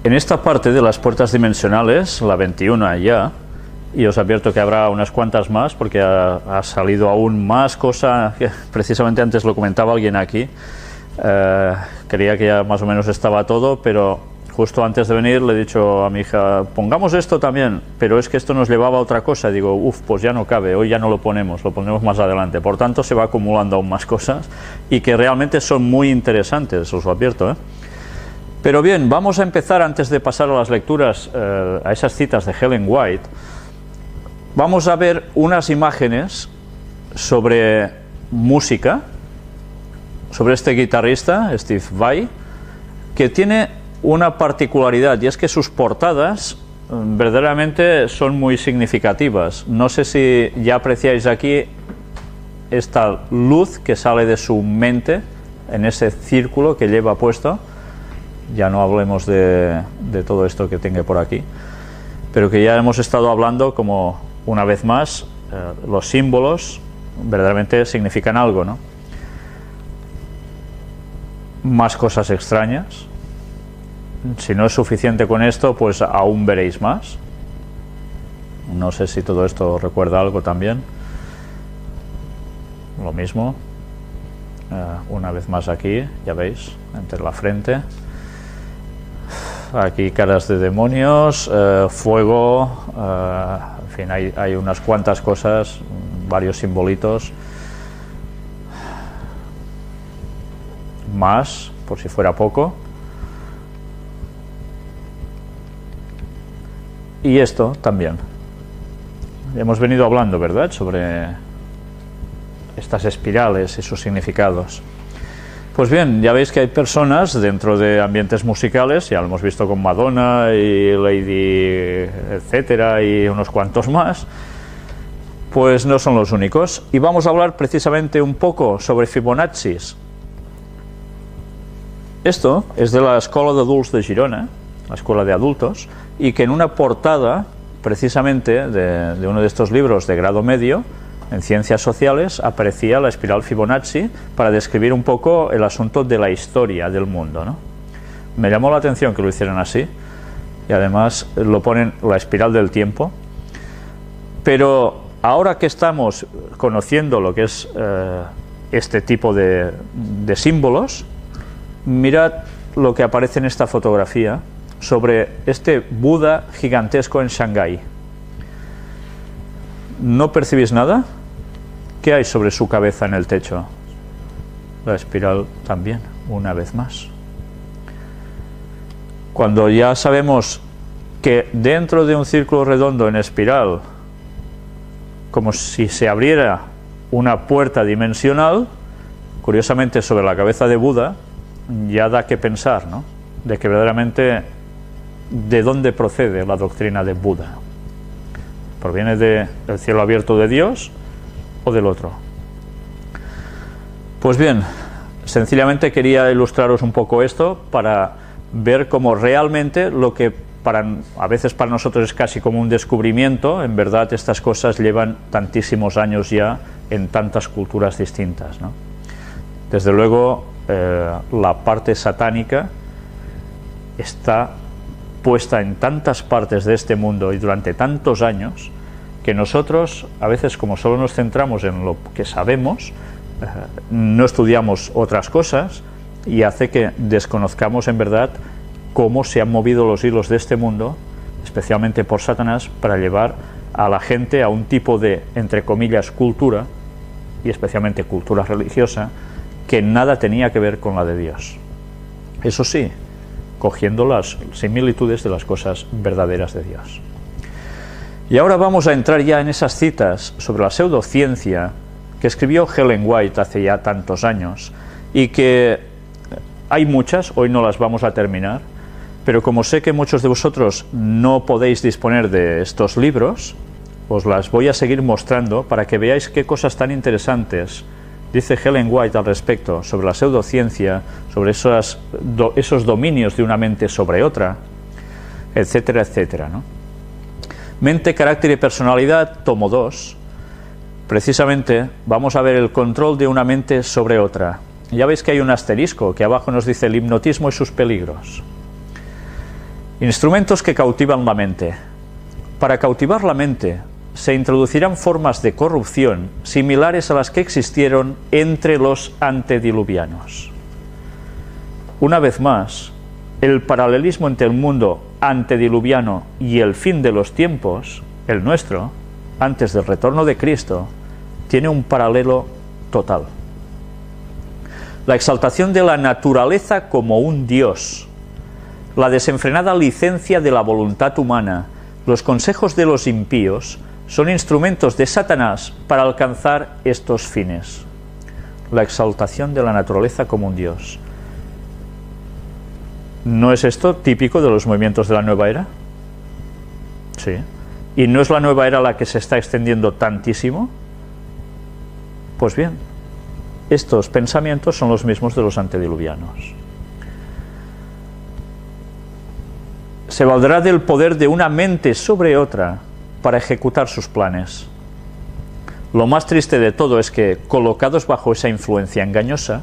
En esta parte de las puertas dimensionales, la 21 ya, y os advierto que habrá unas cuantas más porque ha salido aún más cosa, que precisamente antes lo comentaba alguien aquí, creía que ya más o menos estaba todo, pero justo antes de venir le he dicho a mi hija, pongamos esto también, pero es que esto nos llevaba a otra cosa, digo, pues ya no cabe, hoy ya no lo ponemos más adelante, por tanto se va acumulando aún más cosas y que realmente son muy interesantes, os lo advierto, Pero bien, vamos a empezar, antes de pasar a las lecturas, a esas citas de Ellen White, vamos a ver unas imágenes sobre música, sobre este guitarrista, Steve Vai, que tiene una particularidad, y es que sus portadas verdaderamente son muy significativas. No sé si ya apreciáis aquí esta luz que sale de su mente en ese círculo que lleva puesto. Ya no hablemos de todo esto que tenga por aquí, pero que ya hemos estado hablando, como una vez más, los símbolos verdaderamente significan algo, ¿no? Más cosas extrañas. Si no es suficiente con esto, pues aún veréis más. No sé si todo esto recuerda algo también. Lo mismo. Una vez más aquí, ya veis, entre la frente. Aquí caras de demonios, fuego, en fin, hay unas cuantas cosas, varios simbolitos. Más, por si fuera poco. Y esto también. Hemos venido hablando, ¿verdad?, sobre estas espirales y sus significados. Pues bien, ya veis que hay personas dentro de ambientes musicales, ya lo hemos visto con Madonna y Lady etcétera y unos cuantos más, pues no son los únicos. Y vamos a hablar precisamente un poco sobre Fibonacci. Esto es de la Escola d'Adults de Girona, la escuela de adultos, y que en una portada precisamente de uno de estos libros de grado medio en ciencias sociales aparecía la espiral Fibonacci para describir un poco el asunto de la historia del mundo, ¿no? Me llamó la atención que lo hicieran así, y además lo ponen la espiral del tiempo. Pero ahora que estamos conociendo lo que es este tipo de símbolos, mirad lo que aparece en esta fotografía sobre este Buda gigantesco en Shanghái. ¿No percibís nada? ¿Qué hay sobre su cabeza en el techo? La espiral también, una vez más. Cuando ya sabemos que dentro de un círculo redondo en espiral, como si se abriera una puerta dimensional, curiosamente sobre la cabeza de Buda, ya da que pensar, ¿no?, de que verdaderamente de dónde procede la doctrina de Buda. ¿Proviene del cielo abierto de Dios o del otro? Pues bien, sencillamente quería ilustraros un poco esto para ver cómo realmente lo que a veces para nosotros es casi como un descubrimiento, en verdad estas cosas llevan tantísimos años ya en tantas culturas distintas, ¿no? Desde luego la parte satánica está puesta en tantas partes de este mundo y durante tantos años que nosotros a veces, como solo nos centramos en lo que sabemos, no estudiamos otras cosas, y hace que desconozcamos en verdad cómo se han movido los hilos de este mundo, especialmente por Satanás, para llevar a la gente a un tipo de, entre comillas, cultura, y especialmente cultura religiosa, que nada tenía que ver con la de Dios. Eso sí, cogiendo las similitudes de las cosas verdaderas de Dios. Y ahora vamos a entrar ya en esas citas sobre la pseudociencia que escribió Ellen White hace ya tantos años, y que hay muchas, hoy no las vamos a terminar, pero como sé que muchos de vosotros no podéis disponer de estos libros, os las voy a seguir mostrando para que veáis qué cosas tan interesantes dice Ellen White al respecto sobre la pseudociencia, sobre esos dominios de una mente sobre otra, etcétera, etcétera, ¿no? Mente, carácter y personalidad, tomo 2. Precisamente vamos a ver el control de una mente sobre otra. Ya veis que hay un asterisco que abajo nos dice el hipnotismo y sus peligros. Instrumentos que cautivan la mente. Para cautivar la mente se introducirán formas de corrupción similares a las que existieron entre los antediluvianos. Una vez más, el paralelismo entre el mundo antediluviano y el fin de los tiempos, el nuestro, antes del retorno de Cristo, tiene un paralelo total. La exaltación de la naturaleza como un Dios, la desenfrenada licencia de la voluntad humana, los consejos de los impíos, son instrumentos de Satanás para alcanzar estos fines. La exaltación de la naturaleza como un Dios. ¿No es esto típico de los movimientos de la nueva era? Sí. ¿Y no es la nueva era la que se está extendiendo tantísimo? Pues bien, estos pensamientos son los mismos de los antediluvianos. Se valdrá del poder de una mente sobre otra para ejecutar sus planes. Lo más triste de todo es que, colocados bajo esa influencia engañosa,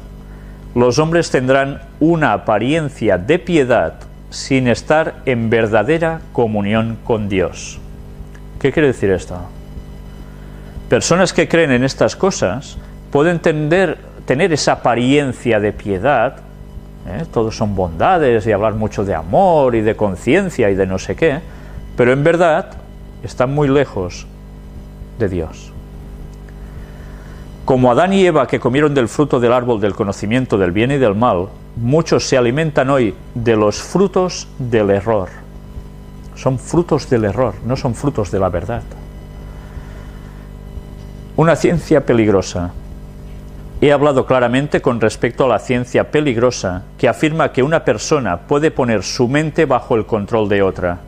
los hombres tendrán una apariencia de piedad sin estar en verdadera comunión con Dios. ¿Qué quiere decir esto? Personas que creen en estas cosas pueden tener esa apariencia de piedad, todos son bondades y hablar mucho de amor y de conciencia y de no sé qué, pero en verdad están muy lejos de Dios. Como Adán y Eva, que comieron del fruto del árbol del conocimiento del bien y del mal, muchos se alimentan hoy de los frutos del error. Son frutos del error, no son frutos de la verdad. Una ciencia peligrosa. He hablado claramente con respecto a la ciencia peligrosa que afirma que una persona puede poner su mente bajo el control de otra.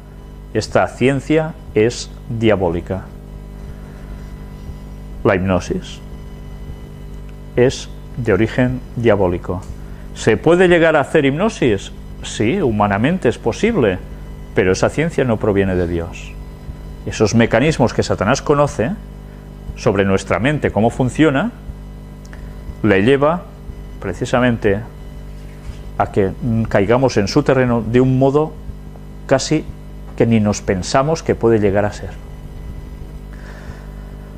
Esta ciencia es diabólica. La hipnosis es de origen diabólico. ¿Se puede llegar a hacer hipnosis? Sí, humanamente es posible, pero esa ciencia no proviene de Dios. Esos mecanismos que Satanás conoce sobre nuestra mente, cómo funciona, le lleva precisamente a que caigamos en su terreno de un modo casi que ni nos pensamos que puede llegar a ser.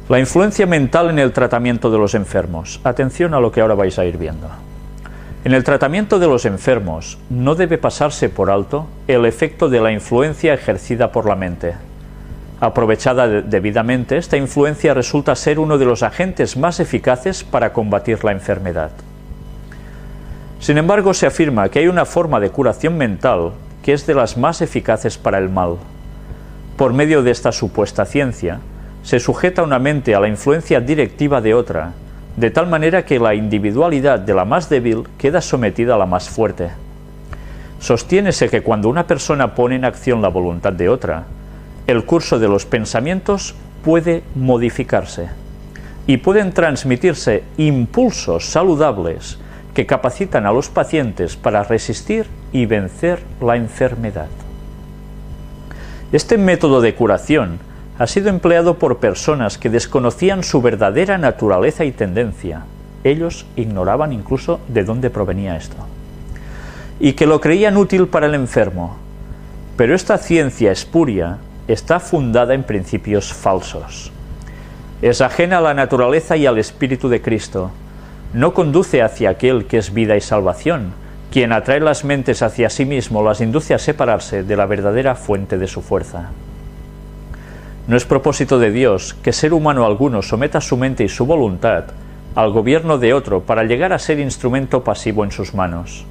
La influencia mental en el tratamiento de los enfermos. Atención a lo que ahora vais a ir viendo. En el tratamiento de los enfermos no debe pasarse por alto el efecto de la influencia ejercida por la mente. Aprovechada debidamente, esta influencia resulta ser uno de los agentes más eficaces para combatir la enfermedad. Sin embargo, se afirma que hay una forma de curación mental que es de las más eficaces para el mal. Por medio de esta supuesta ciencia, se sujeta una mente a la influencia directiva de otra, de tal manera que la individualidad de la más débil queda sometida a la más fuerte. Sostiénese que cuando una persona pone en acción la voluntad de otra, el curso de los pensamientos puede modificarse y pueden transmitirse impulsos saludables que capacitan a los pacientes para resistir y vencer la enfermedad. Este método de curación ha sido empleado por personas que desconocían su verdadera naturaleza y tendencia. Ellos ignoraban incluso de dónde provenía esto. Y que lo creían útil para el enfermo. Pero esta ciencia espuria está fundada en principios falsos. Es ajena a la naturaleza y al Espíritu de Cristo. No conduce hacia aquel que es vida y salvación. Quien atrae las mentes hacia sí mismo las induce a separarse de la verdadera fuente de su fuerza. No es propósito de Dios que ser humano alguno someta su mente y su voluntad al gobierno de otro para llegar a ser instrumento pasivo en sus manos.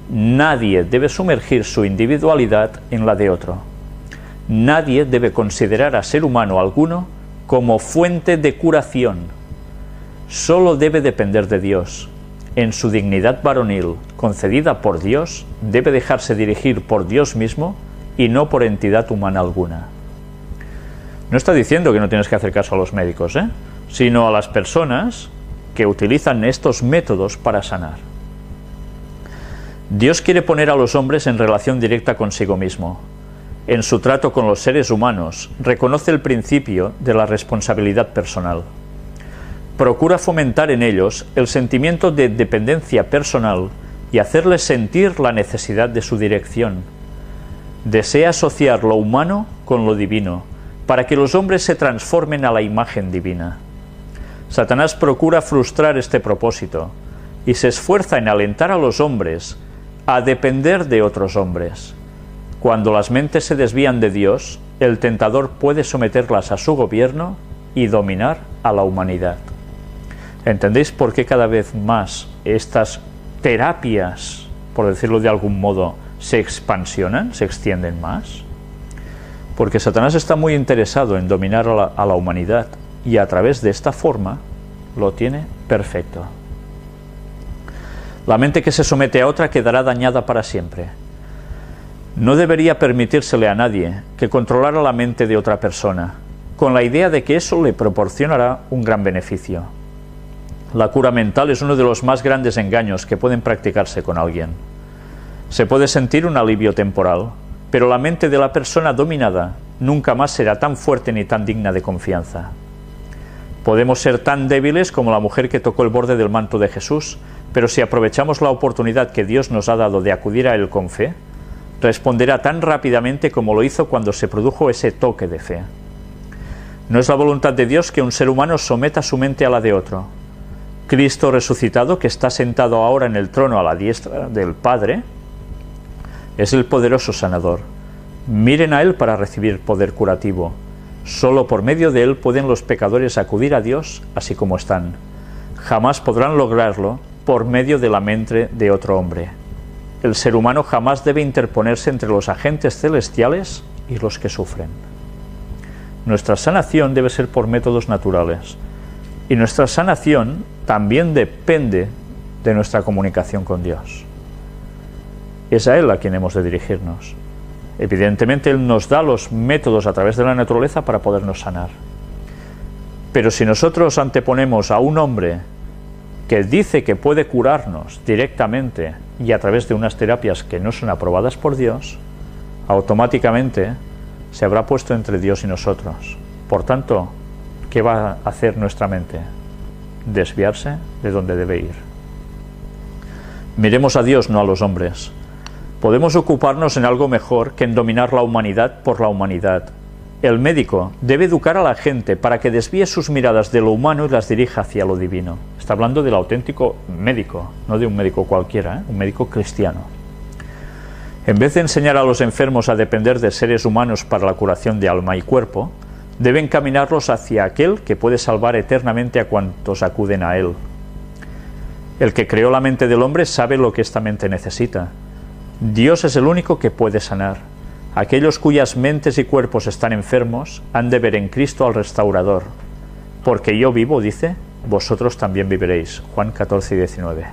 Nadie debe sumergir su individualidad en la de otro. Nadie debe considerar a ser humano alguno como fuente de curación. Solo debe depender de Dios. En su dignidad varonil, concedida por Dios, debe dejarse dirigir por Dios mismo y no por entidad humana alguna. No está diciendo que no tienes que hacer caso a los médicos, sino a las personas que utilizan estos métodos para sanar. Dios quiere poner a los hombres en relación directa consigo mismo. En su trato con los seres humanos, reconoce el principio de la responsabilidad personal. Procura fomentar en ellos el sentimiento de dependencia personal y hacerles sentir la necesidad de su dirección. Desea asociar lo humano con lo divino, para que los hombres se transformen a la imagen divina. Satanás procura frustrar este propósito y se esfuerza en alentar a los hombres a depender de otros hombres. Cuando las mentes se desvían de Dios, el tentador puede someterlas a su gobierno y dominar a la humanidad. ¿Entendéis por qué cada vez más estas terapias, por decirlo de algún modo, se expansionan, se extienden más? Porque Satanás está muy interesado en dominar a la humanidad y a través de esta forma lo tiene perfecto. La mente que se somete a otra quedará dañada para siempre. No debería permitírsele a nadie que controlara la mente de otra persona, con la idea de que eso le proporcionará un gran beneficio. La cura mental es uno de los más grandes engaños que pueden practicarse con alguien. Se puede sentir un alivio temporal, pero la mente de la persona dominada nunca más será tan fuerte ni tan digna de confianza. Podemos ser tan débiles como la mujer que tocó el borde del manto de Jesús, pero si aprovechamos la oportunidad que Dios nos ha dado de acudir a Él con fe, responderá tan rápidamente como lo hizo cuando se produjo ese toque de fe. No es la voluntad de Dios que un ser humano someta su mente a la de otro. Cristo resucitado, que está sentado ahora en el trono a la diestra del Padre, es el poderoso sanador. Miren a Él para recibir poder curativo. Solo por medio de Él pueden los pecadores acudir a Dios así como están. Jamás podrán lograrlo por medio de la mente de otro hombre. El ser humano jamás debe interponerse entre los agentes celestiales y los que sufren. Nuestra sanación debe ser por métodos naturales. Y nuestra sanación también depende de nuestra comunicación con Dios. Es a Él a quien hemos de dirigirnos. Evidentemente Él nos da los métodos a través de la naturaleza para podernos sanar. Pero si nosotros anteponemos a un hombre que dice que puede curarnos directamente y a través de unas terapias que no son aprobadas por Dios, automáticamente se habrá puesto entre Dios y nosotros. Por tanto, ¿qué va a hacer nuestra mente? Desviarse de donde debe ir. Miremos a Dios, no a los hombres. Podemos ocuparnos en algo mejor que en dominar la humanidad por la humanidad. El médico debe educar a la gente para que desvíe sus miradas de lo humano y las dirija hacia lo divino. Está hablando del auténtico médico, no de un médico cualquiera, un médico cristiano. En vez de enseñar a los enfermos a depender de seres humanos para la curación de alma y cuerpo, debe encaminarlos hacia aquel que puede salvar eternamente a cuantos acuden a Él. El que creó la mente del hombre sabe lo que esta mente necesita. Dios es el único que puede sanar. Aquellos cuyas mentes y cuerpos están enfermos han de ver en Cristo al restaurador. Porque yo vivo, dice, vosotros también viviréis. Juan 14 y 19.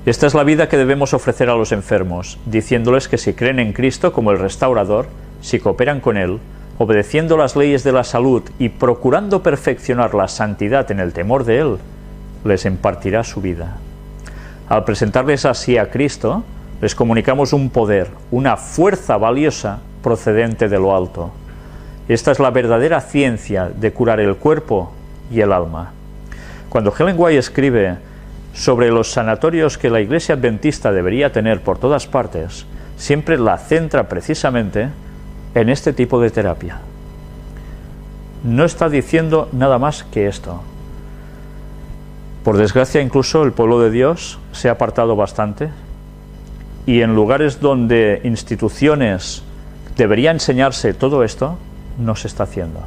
Esta es la vida que debemos ofrecer a los enfermos, diciéndoles que si creen en Cristo como el restaurador, si cooperan con Él, obedeciendo las leyes de la salud y procurando perfeccionar la santidad en el temor de Él, les impartirá su vida. Al presentarles así a Cristo, les comunicamos un poder, una fuerza valiosa procedente de lo alto. Esta es la verdadera ciencia de curar el cuerpo y el alma. Cuando Ellen White escribe sobre los sanatorios que la Iglesia Adventista debería tener por todas partes, siempre la centra precisamente en este tipo de terapia. No está diciendo nada más que esto. Por desgracia, incluso el pueblo de Dios se ha apartado bastante y en lugares donde instituciones debería enseñarse todo esto, no se está haciendo.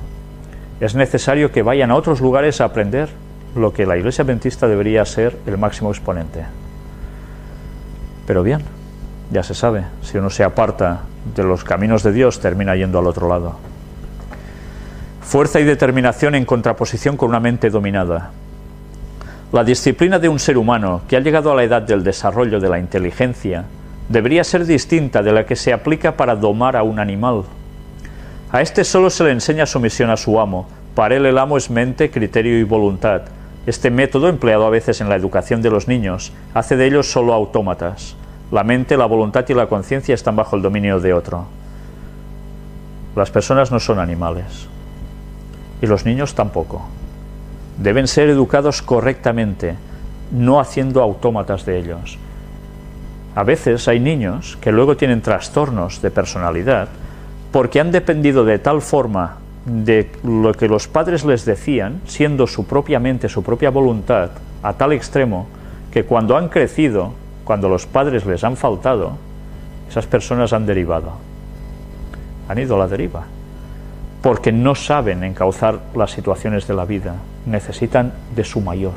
Es necesario que vayan a otros lugares a aprender lo que la Iglesia Adventista debería ser el máximo exponente. Pero bien, ya se sabe, si uno se aparta de los caminos de Dios, termina yendo al otro lado. Fuerza y determinación en contraposición con una mente dominada. La disciplina de un ser humano que ha llegado a la edad del desarrollo de la inteligencia debería ser distinta de la que se aplica para domar a un animal. A este solo se le enseña sumisión a su amo. Para él el amo es mente, criterio y voluntad. Este método, empleado a veces en la educación de los niños, hace de ellos solo autómatas. La mente, la voluntad y la conciencia están bajo el dominio de otro. Las personas no son animales. Y los niños tampoco. Deben ser educados correctamente, no haciendo autómatas de ellos. A veces hay niños que luego tienen trastornos de personalidad porque han dependido de tal forma de lo que los padres les decían, siendo su propia mente, su propia voluntad, a tal extremo que cuando han crecido, cuando los padres les han faltado, esas personas han derivado, han ido a la deriva, porque no saben encauzar las situaciones de la vida, necesitan de su mayor.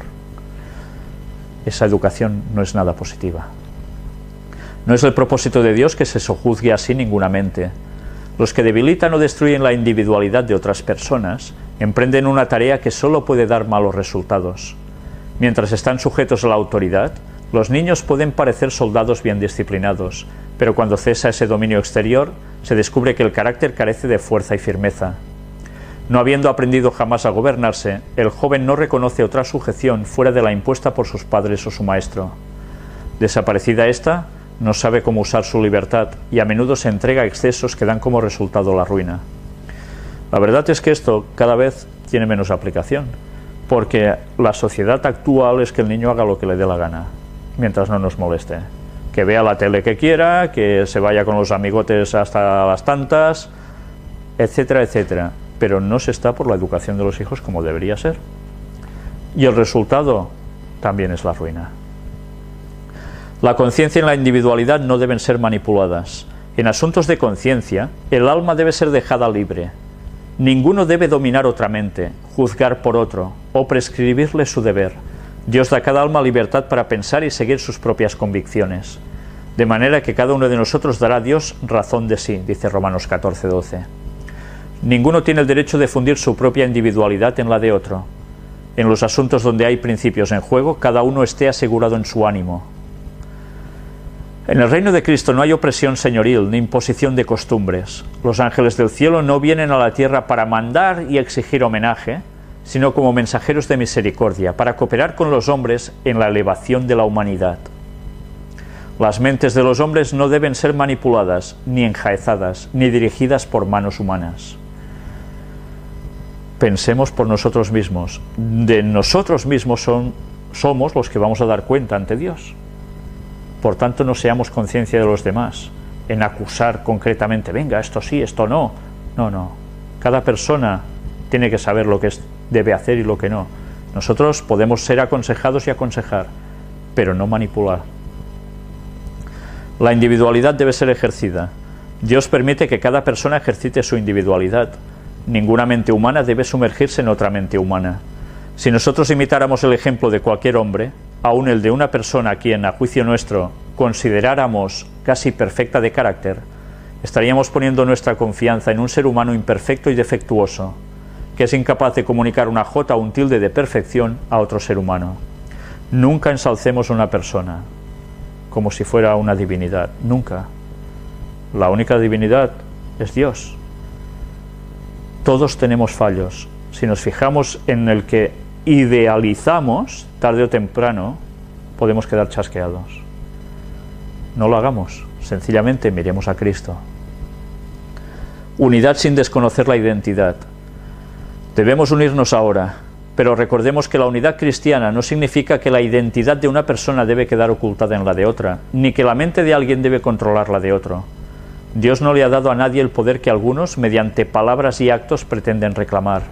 Esa educación no es nada positiva. No es el propósito de Dios que se sojuzgue así ninguna mente. Los que debilitan o destruyen la individualidad de otras personas emprenden una tarea que solo puede dar malos resultados. Mientras están sujetos a la autoridad, los niños pueden parecer soldados bien disciplinados, pero cuando cesa ese dominio exterior, se descubre que el carácter carece de fuerza y firmeza. No habiendo aprendido jamás a gobernarse, el joven no reconoce otra sujeción fuera de la impuesta por sus padres o su maestro. Desaparecida esta, no sabe cómo usar su libertad y a menudo se entrega a excesos que dan como resultado la ruina. La verdad es que esto cada vez tiene menos aplicación, porque la sociedad actual es que el niño haga lo que le dé la gana, mientras no nos moleste. Que vea la tele que quiera, que se vaya con los amigotes hasta las tantas, etcétera, etcétera. Pero no se está por la educación de los hijos como debería ser. Y el resultado también es la ruina. La conciencia y la individualidad no deben ser manipuladas. En asuntos de conciencia, el alma debe ser dejada libre. Ninguno debe dominar otra mente, juzgar por otro o prescribirle su deber. Dios da a cada alma libertad para pensar y seguir sus propias convicciones. De manera que cada uno de nosotros dará a Dios razón de sí, dice Romanos 14:12. Ninguno tiene el derecho de fundir su propia individualidad en la de otro. En los asuntos donde hay principios en juego, cada uno esté asegurado en su ánimo. En el reino de Cristo no hay opresión señoril ni imposición de costumbres. Los ángeles del cielo no vienen a la tierra para mandar y exigir homenaje, sino como mensajeros de misericordia, para cooperar con los hombres en la elevación de la humanidad. Las mentes de los hombres no deben ser manipuladas, ni enjaezadas, ni dirigidas por manos humanas. Pensemos por nosotros mismos. De nosotros mismos somos los que vamos a dar cuenta ante Dios. Por tanto, no seamos conciencia de los demás, en acusar concretamente, venga, esto sí, esto no. No. Cada persona tiene que saber lo que debe hacer y lo que no. Nosotros podemos ser aconsejados y aconsejar, pero no manipular. La individualidad debe ser ejercida. Dios permite que cada persona ejercite su individualidad. Ninguna mente humana debe sumergirse en otra mente humana. Si nosotros imitáramos el ejemplo de cualquier hombre, aun el de una persona a quien, a juicio nuestro, consideráramos casi perfecta de carácter, estaríamos poniendo nuestra confianza en un ser humano imperfecto y defectuoso, que es incapaz de comunicar una jota o un tilde de perfección a otro ser humano. Nunca ensalcemos a una persona como si fuera una divinidad, nunca. La única divinidad es Dios. Todos tenemos fallos. Si nos fijamos en el que idealizamos, tarde o temprano podemos quedar chasqueados. No lo hagamos, sencillamente miremos a Cristo. Unidad sin desconocer la identidad. Debemos unirnos ahora, pero recordemos que la unidad cristiana no significa que la identidad de una persona debe quedar ocultada en la de otra, ni que la mente de alguien debe controlar la de otro. Dios no le ha dado a nadie el poder que algunos, mediante palabras y actos, pretenden reclamar.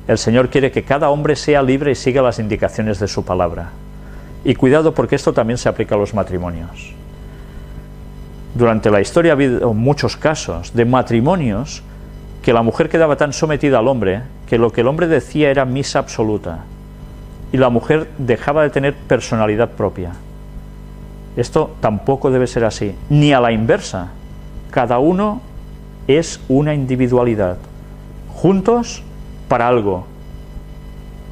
El Señor quiere que cada hombre sea libre y siga las indicaciones de su palabra. Y cuidado, porque esto también se aplica a los matrimonios. Durante la historia ha habido muchos casos de matrimonios que la mujer quedaba tan sometida al hombre que lo que el hombre decía era misa absoluta y la mujer dejaba de tener personalidad propia. Esto tampoco debe ser así, ni a la inversa. Cada uno es una individualidad, juntos para algo,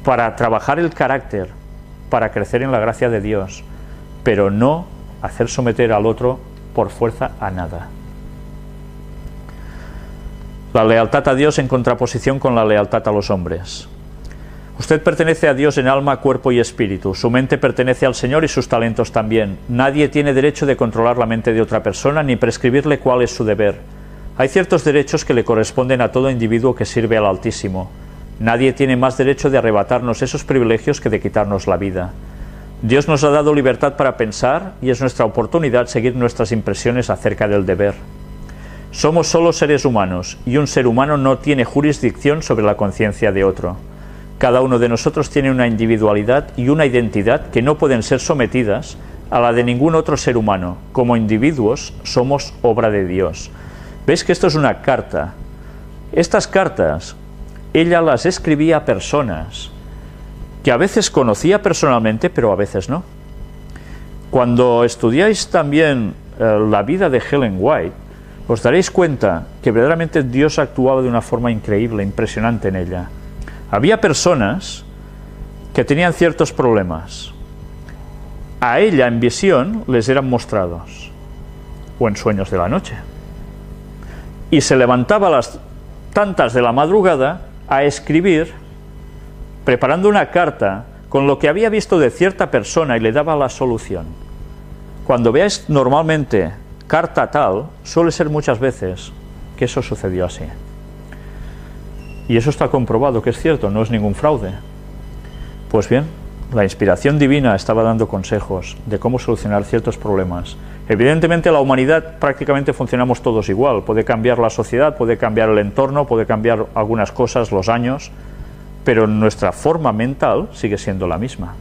para trabajar el carácter, para crecer en la gracia de Dios, pero no hacer someter al otro por fuerza a nada. La lealtad a Dios en contraposición con la lealtad a los hombres. Usted pertenece a Dios en alma, cuerpo y espíritu. Su mente pertenece al Señor y sus talentos también. Nadie tiene derecho de controlar la mente de otra persona ni prescribirle cuál es su deber. Hay ciertos derechos que le corresponden a todo individuo que sirve al Altísimo. Nadie tiene más derecho de arrebatarnos esos privilegios que de quitarnos la vida. Dios nos ha dado libertad para pensar y es nuestra oportunidad seguir nuestras impresiones acerca del deber. Somos solo seres humanos y un ser humano no tiene jurisdicción sobre la conciencia de otro. Cada uno de nosotros tiene una individualidad y una identidad que no pueden ser sometidas a la de ningún otro ser humano. Como individuos somos obra de Dios. ¿Veis que esto es una carta? Estas cartas ella las escribía a personas que a veces conocía personalmente, pero a veces no. Cuando estudiáis también la vida de Ellen White, os daréis cuenta que verdaderamente Dios actuaba de una forma increíble, impresionante en ella. Había personas que tenían ciertos problemas. A ella en visión les eran mostrados, o en sueños de la noche. Y se levantaba a las tantas de la madrugada a escribir, preparando una carta con lo que había visto de cierta persona y le daba la solución. Cuando veáis normalmente carta tal, suele ser muchas veces que eso sucedió así. Y eso está comprobado que es cierto, no es ningún fraude. Pues bien, la inspiración divina estaba dando consejos de cómo solucionar ciertos problemas. Evidentemente la humanidad prácticamente funcionamos todos igual. Puede cambiar la sociedad, puede cambiar el entorno, puede cambiar algunas cosas, los años, pero nuestra forma mental sigue siendo la misma.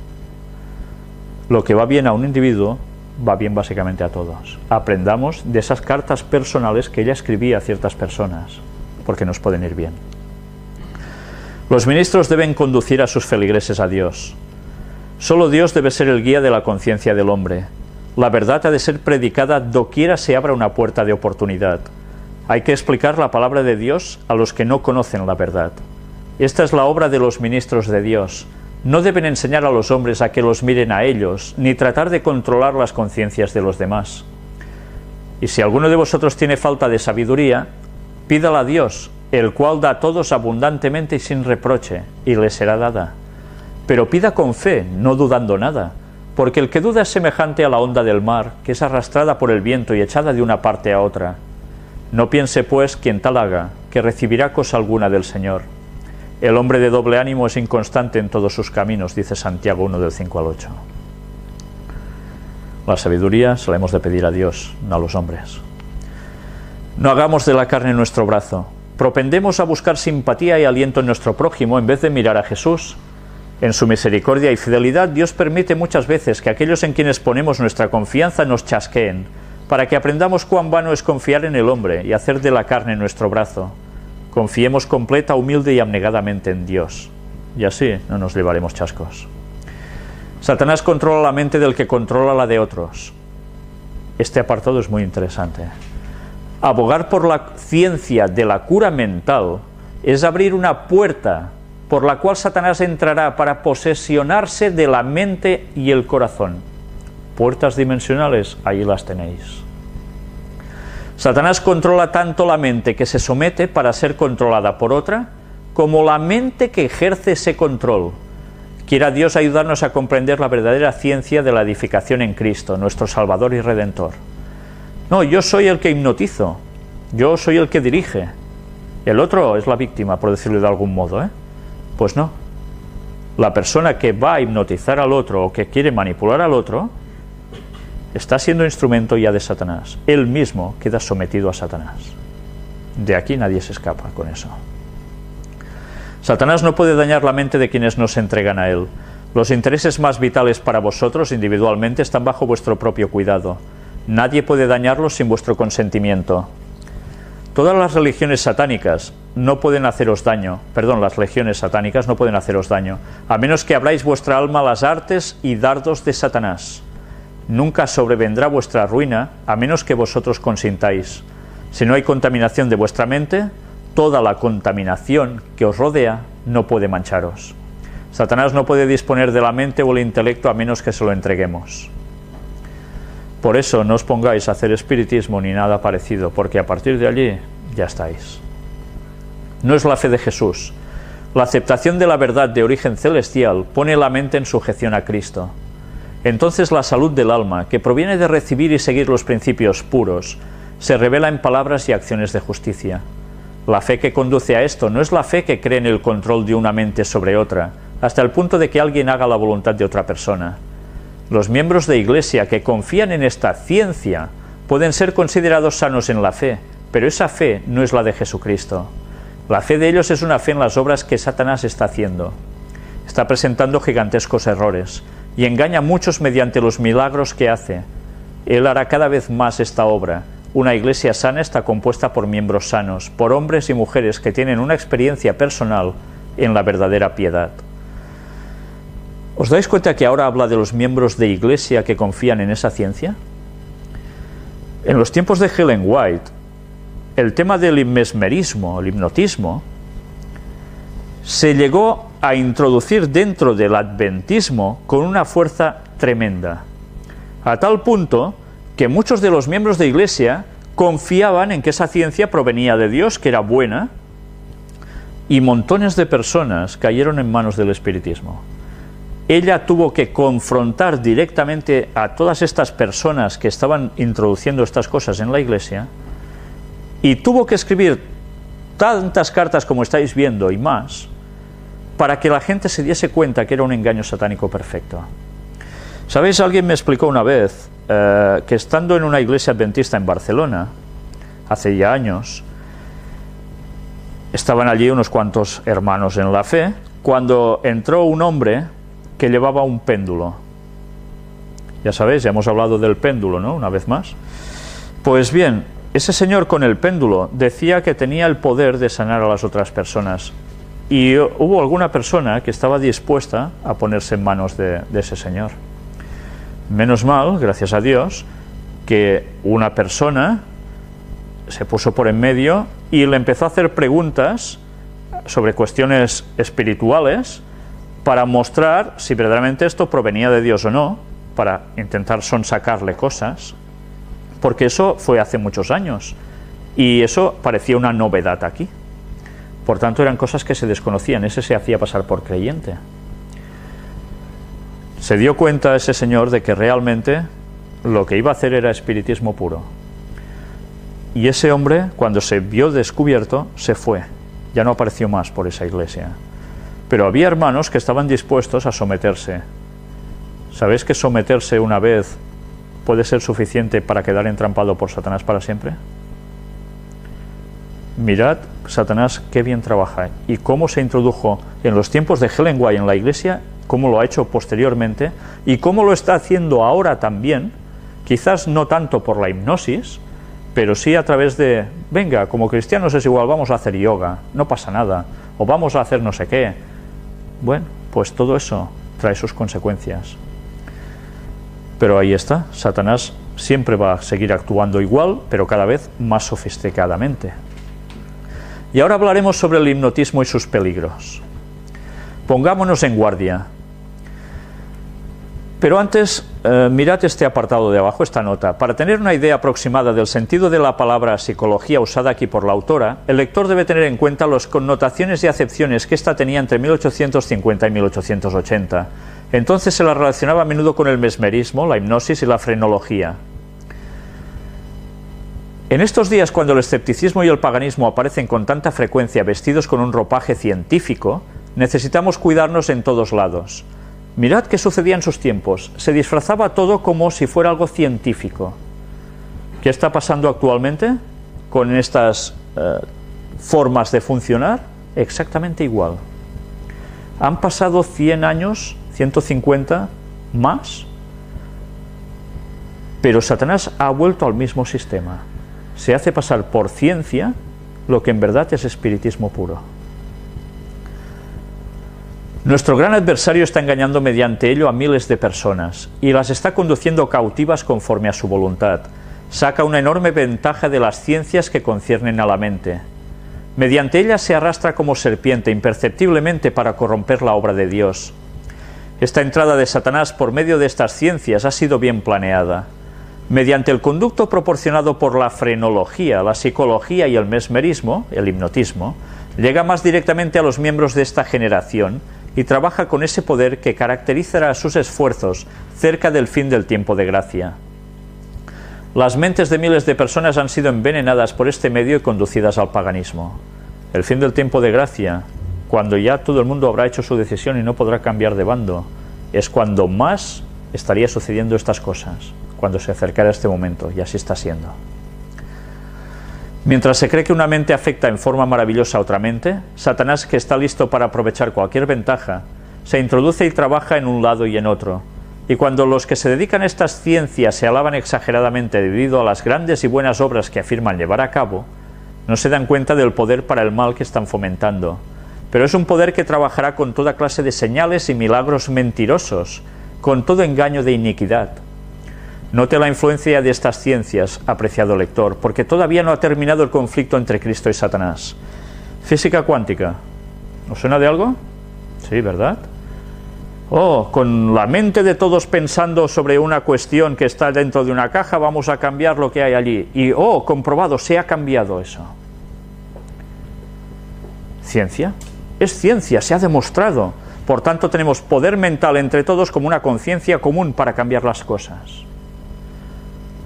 Lo que va bien a un individuo va bien básicamente a todos. Aprendamos de esas cartas personales que ella escribía a ciertas personas, porque nos pueden ir bien. Los ministros deben conducir a sus feligreses a Dios. Solo Dios debe ser el guía de la conciencia del hombre. La verdad ha de ser predicada doquiera se abra una puerta de oportunidad. Hay que explicar la palabra de Dios a los que no conocen la verdad. Esta es la obra de los ministros de Dios. No deben enseñar a los hombres a que los miren a ellos, ni tratar de controlar las conciencias de los demás. Y si alguno de vosotros tiene falta de sabiduría, pídala a Dios, el cual da a todos abundantemente y sin reproche, y le será dada. Pero pida con fe, no dudando nada, porque el que duda es semejante a la onda del mar, que es arrastrada por el viento y echada de una parte a otra. No piense, pues, quien tal haga, que recibirá cosa alguna del Señor. El hombre de doble ánimo es inconstante en todos sus caminos, dice Santiago 1, del 5 al 8. La sabiduría se la hemos de pedir a Dios, no a los hombres. No hagamos de la carne nuestro brazo. Propendemos a buscar simpatía y aliento en nuestro prójimo en vez de mirar a Jesús. En su misericordia y fidelidad, Dios permite muchas veces que aquellos en quienes ponemos nuestra confianza nos chasqueen, para que aprendamos cuán vano es confiar en el hombre y hacer de la carne nuestro brazo. Confiemos completa, humilde y abnegadamente en Dios, y así no nos llevaremos chascos. Satanás controla la mente del que controla la de otros. Este apartado es muy interesante. Abogar por la ciencia de la cura mental es abrir una puerta por la cual Satanás entrará para posesionarse de la mente y el corazón. Puertas dimensionales, ahí las tenéis. Satanás controla tanto la mente que se somete para ser controlada por otra, como la mente que ejerce ese control. Quiera Dios ayudarnos a comprender la verdadera ciencia de la edificación en Cristo, nuestro Salvador y Redentor. No, yo soy el que hipnotizo, yo soy el que dirige. El otro es la víctima, por decirlo de algún modo, ¿eh? Pues no. La persona que va a hipnotizar al otro o que quiere manipular al otro está siendo instrumento ya de Satanás. Él mismo queda sometido a Satanás. De aquí nadie se escapa con eso. Satanás no puede dañar la mente de quienes no se entregan a él. Los intereses más vitales para vosotros individualmente están bajo vuestro propio cuidado. Nadie puede dañarlos sin vuestro consentimiento. Todas las religiones satánicas no pueden haceros daño, las legiones satánicas no pueden haceros daño, a menos que abráis vuestra alma a las artes y dardos de Satanás. Nunca sobrevendrá vuestra ruina, a menos que vosotros consintáis. Si no hay contaminación de vuestra mente, toda la contaminación que os rodea no puede mancharos. Satanás no puede disponer de la mente o el intelecto a menos que se lo entreguemos. Por eso no os pongáis a hacer espiritismo ni nada parecido, porque a partir de allí ya estáis. No es la fe de Jesús. La aceptación de la verdad de origen celestial pone la mente en sujeción a Cristo. Entonces la salud del alma, que proviene de recibir y seguir los principios puros, se revela en palabras y acciones de justicia. La fe que conduce a esto no es la fe que cree en el control de una mente sobre otra, hasta el punto de que alguien haga la voluntad de otra persona. Los miembros de Iglesia que confían en esta ciencia pueden ser considerados sanos en la fe, pero esa fe no es la de Jesucristo. La fe de ellos es una fe en las obras que Satanás está haciendo. Está presentando gigantescos errores y engaña a muchos mediante los milagros que hace. Él hará cada vez más esta obra. Una iglesia sana está compuesta por miembros sanos, por hombres y mujeres que tienen una experiencia personal en la verdadera piedad. ¿Os dais cuenta que ahora habla de los miembros de iglesia que confían en esa ciencia? En los tiempos de Ellen White, el tema del mesmerismo, el hipnotismo, se llegó a introducir dentro del adventismo con una fuerza tremenda, a tal punto que muchos de los miembros de iglesia confiaban en que esa ciencia provenía de Dios, que era buena, y montones de personas cayeron en manos del espiritismo. Ella tuvo que confrontar directamente a todas estas personas que estaban introduciendo estas cosas en la iglesia, y tuvo que escribir tantas cartas como estáis viendo y más, para que la gente se diese cuenta que era un engaño satánico perfecto. ¿Sabéis? Alguien me explicó una vez que estando en una iglesia adventista en Barcelona, hace ya años, estaban allí unos cuantos hermanos en la fe, cuando entró un hombre que llevaba un péndulo. Ya sabéis, ya hemos hablado del péndulo, ¿no? Una vez más. Pues bien, ese señor con el péndulo decía que tenía el poder de sanar a las otras personas. Y hubo alguna persona que estaba dispuesta a ponerse en manos de ese señor. Menos mal, gracias a Dios, que una persona se puso por en medio y le empezó a hacer preguntas sobre cuestiones espirituales para mostrar si verdaderamente esto provenía de Dios o no, para intentar sonsacarle cosas, porque eso fue hace muchos años y eso parecía una novedad aquí. Por tanto, eran cosas que se desconocían. Ese se hacía pasar por creyente. Se dio cuenta ese señor de que realmente lo que iba a hacer era espiritismo puro. Y ese hombre, cuando se vio descubierto, se fue. Ya no apareció más por esa iglesia. Pero había hermanos que estaban dispuestos a someterse. ¿Sabéis que someterse una vez puede ser suficiente para quedar entrampado por Satanás para siempre? Mirad, Satanás, qué bien trabaja y cómo se introdujo en los tiempos de Ellen White en la iglesia, cómo lo ha hecho posteriormente y cómo lo está haciendo ahora también, quizás no tanto por la hipnosis, pero sí a través de, venga, como cristianos es igual, vamos a hacer yoga, no pasa nada, o vamos a hacer no sé qué. Bueno, pues todo eso trae sus consecuencias. Pero ahí está, Satanás siempre va a seguir actuando igual, pero cada vez más sofisticadamente. Y ahora hablaremos sobre el hipnotismo y sus peligros. Pongámonos en guardia. Pero antes, mirad este apartado de abajo, esta nota. Para tener una idea aproximada del sentido de la palabra psicología usada aquí por la autora, el lector debe tener en cuenta las connotaciones y acepciones que ésta tenía entre 1850 y 1880. Entonces se la relacionaba a menudo con el mesmerismo, la hipnosis y la frenología. En estos días, cuando el escepticismo y el paganismo aparecen con tanta frecuencia vestidos con un ropaje científico, necesitamos cuidarnos en todos lados. Mirad qué sucedía en sus tiempos. Se disfrazaba todo como si fuera algo científico. ¿Qué está pasando actualmente con estas formas de funcionar? Exactamente igual. Han pasado 100 años, 150 más, pero Satanás ha vuelto al mismo sistema. Se hace pasar por ciencia lo que en verdad es espiritismo puro. Nuestro gran adversario está engañando mediante ello a miles de personas y las está conduciendo cautivas conforme a su voluntad. Saca una enorme ventaja de las ciencias que conciernen a la mente. Mediante ellas se arrastra como serpiente imperceptiblemente para corromper la obra de Dios. Esta entrada de Satanás por medio de estas ciencias ha sido bien planeada. Mediante el conducto proporcionado por la frenología, la psicología y el mesmerismo, el hipnotismo, llega más directamente a los miembros de esta generación y trabaja con ese poder que caracterizará sus esfuerzos cerca del fin del tiempo de gracia. Las mentes de miles de personas han sido envenenadas por este medio y conducidas al paganismo. El fin del tiempo de gracia, cuando ya todo el mundo habrá hecho su decisión y no podrá cambiar de bando, es cuando más estaría sucediendo estas cosas cuando se acercara este momento, y así está siendo. Mientras se cree que una mente afecta en forma maravillosa a otra mente, Satanás, que está listo para aprovechar cualquier ventaja, se introduce y trabaja en un lado y en otro. Y cuando los que se dedican a estas ciencias se alaban exageradamente debido a las grandes y buenas obras que afirman llevar a cabo, no se dan cuenta del poder para el mal que están fomentando. Pero es un poder que trabajará con toda clase de señales y milagros mentirosos, con todo engaño de iniquidad. Note la influencia de estas ciencias, apreciado lector, porque todavía no ha terminado el conflicto entre Cristo y Satanás. Física cuántica. ¿Os suena de algo? Sí, ¿verdad? Oh, con la mente de todos pensando sobre una cuestión que está dentro de una caja, vamos a cambiar lo que hay allí. Y, oh, comprobado, se ha cambiado eso. ¿Ciencia? Es ciencia, se ha demostrado. Por tanto, tenemos poder mental entre todos como una conciencia común para cambiar las cosas.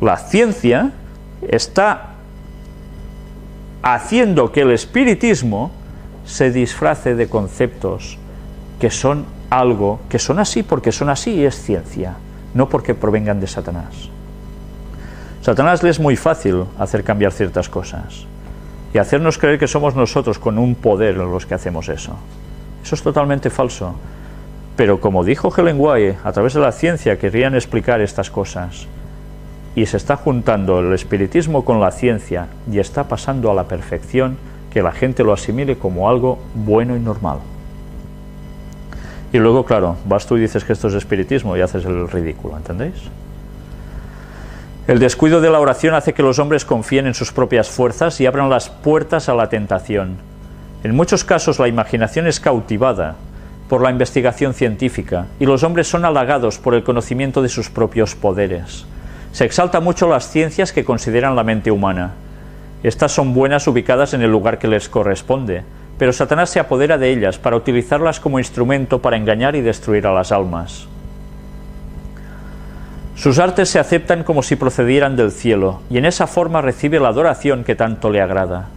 La ciencia está haciendo que el espiritismo se disfrace de conceptos que son algo, que son así porque son así y es ciencia, no porque provengan de Satanás. Satanás le es muy fácil hacer cambiar ciertas cosas y hacernos creer que somos nosotros con un poder los que hacemos eso. Eso es totalmente falso. Pero como dijo Helen White, a través de la ciencia querían explicar estas cosas. Y se está juntando el espiritismo con la ciencia y está pasando a la perfección que la gente lo asimile como algo bueno y normal. Y luego, claro, vas tú y dices que esto es espiritismo y haces el ridículo, ¿entendéis? El descuido de la oración hace que los hombres confíen en sus propias fuerzas y abran las puertas a la tentación. En muchos casos la imaginación es cautivada por la investigación científica y los hombres son halagados por el conocimiento de sus propios poderes. Se exalta mucho las ciencias que consideran la mente humana. Estas son buenas ubicadas en el lugar que les corresponde, pero Satanás se apodera de ellas para utilizarlas como instrumento para engañar y destruir a las almas. Sus artes se aceptan como si procedieran del cielo, y en esa forma recibe la adoración que tanto le agrada.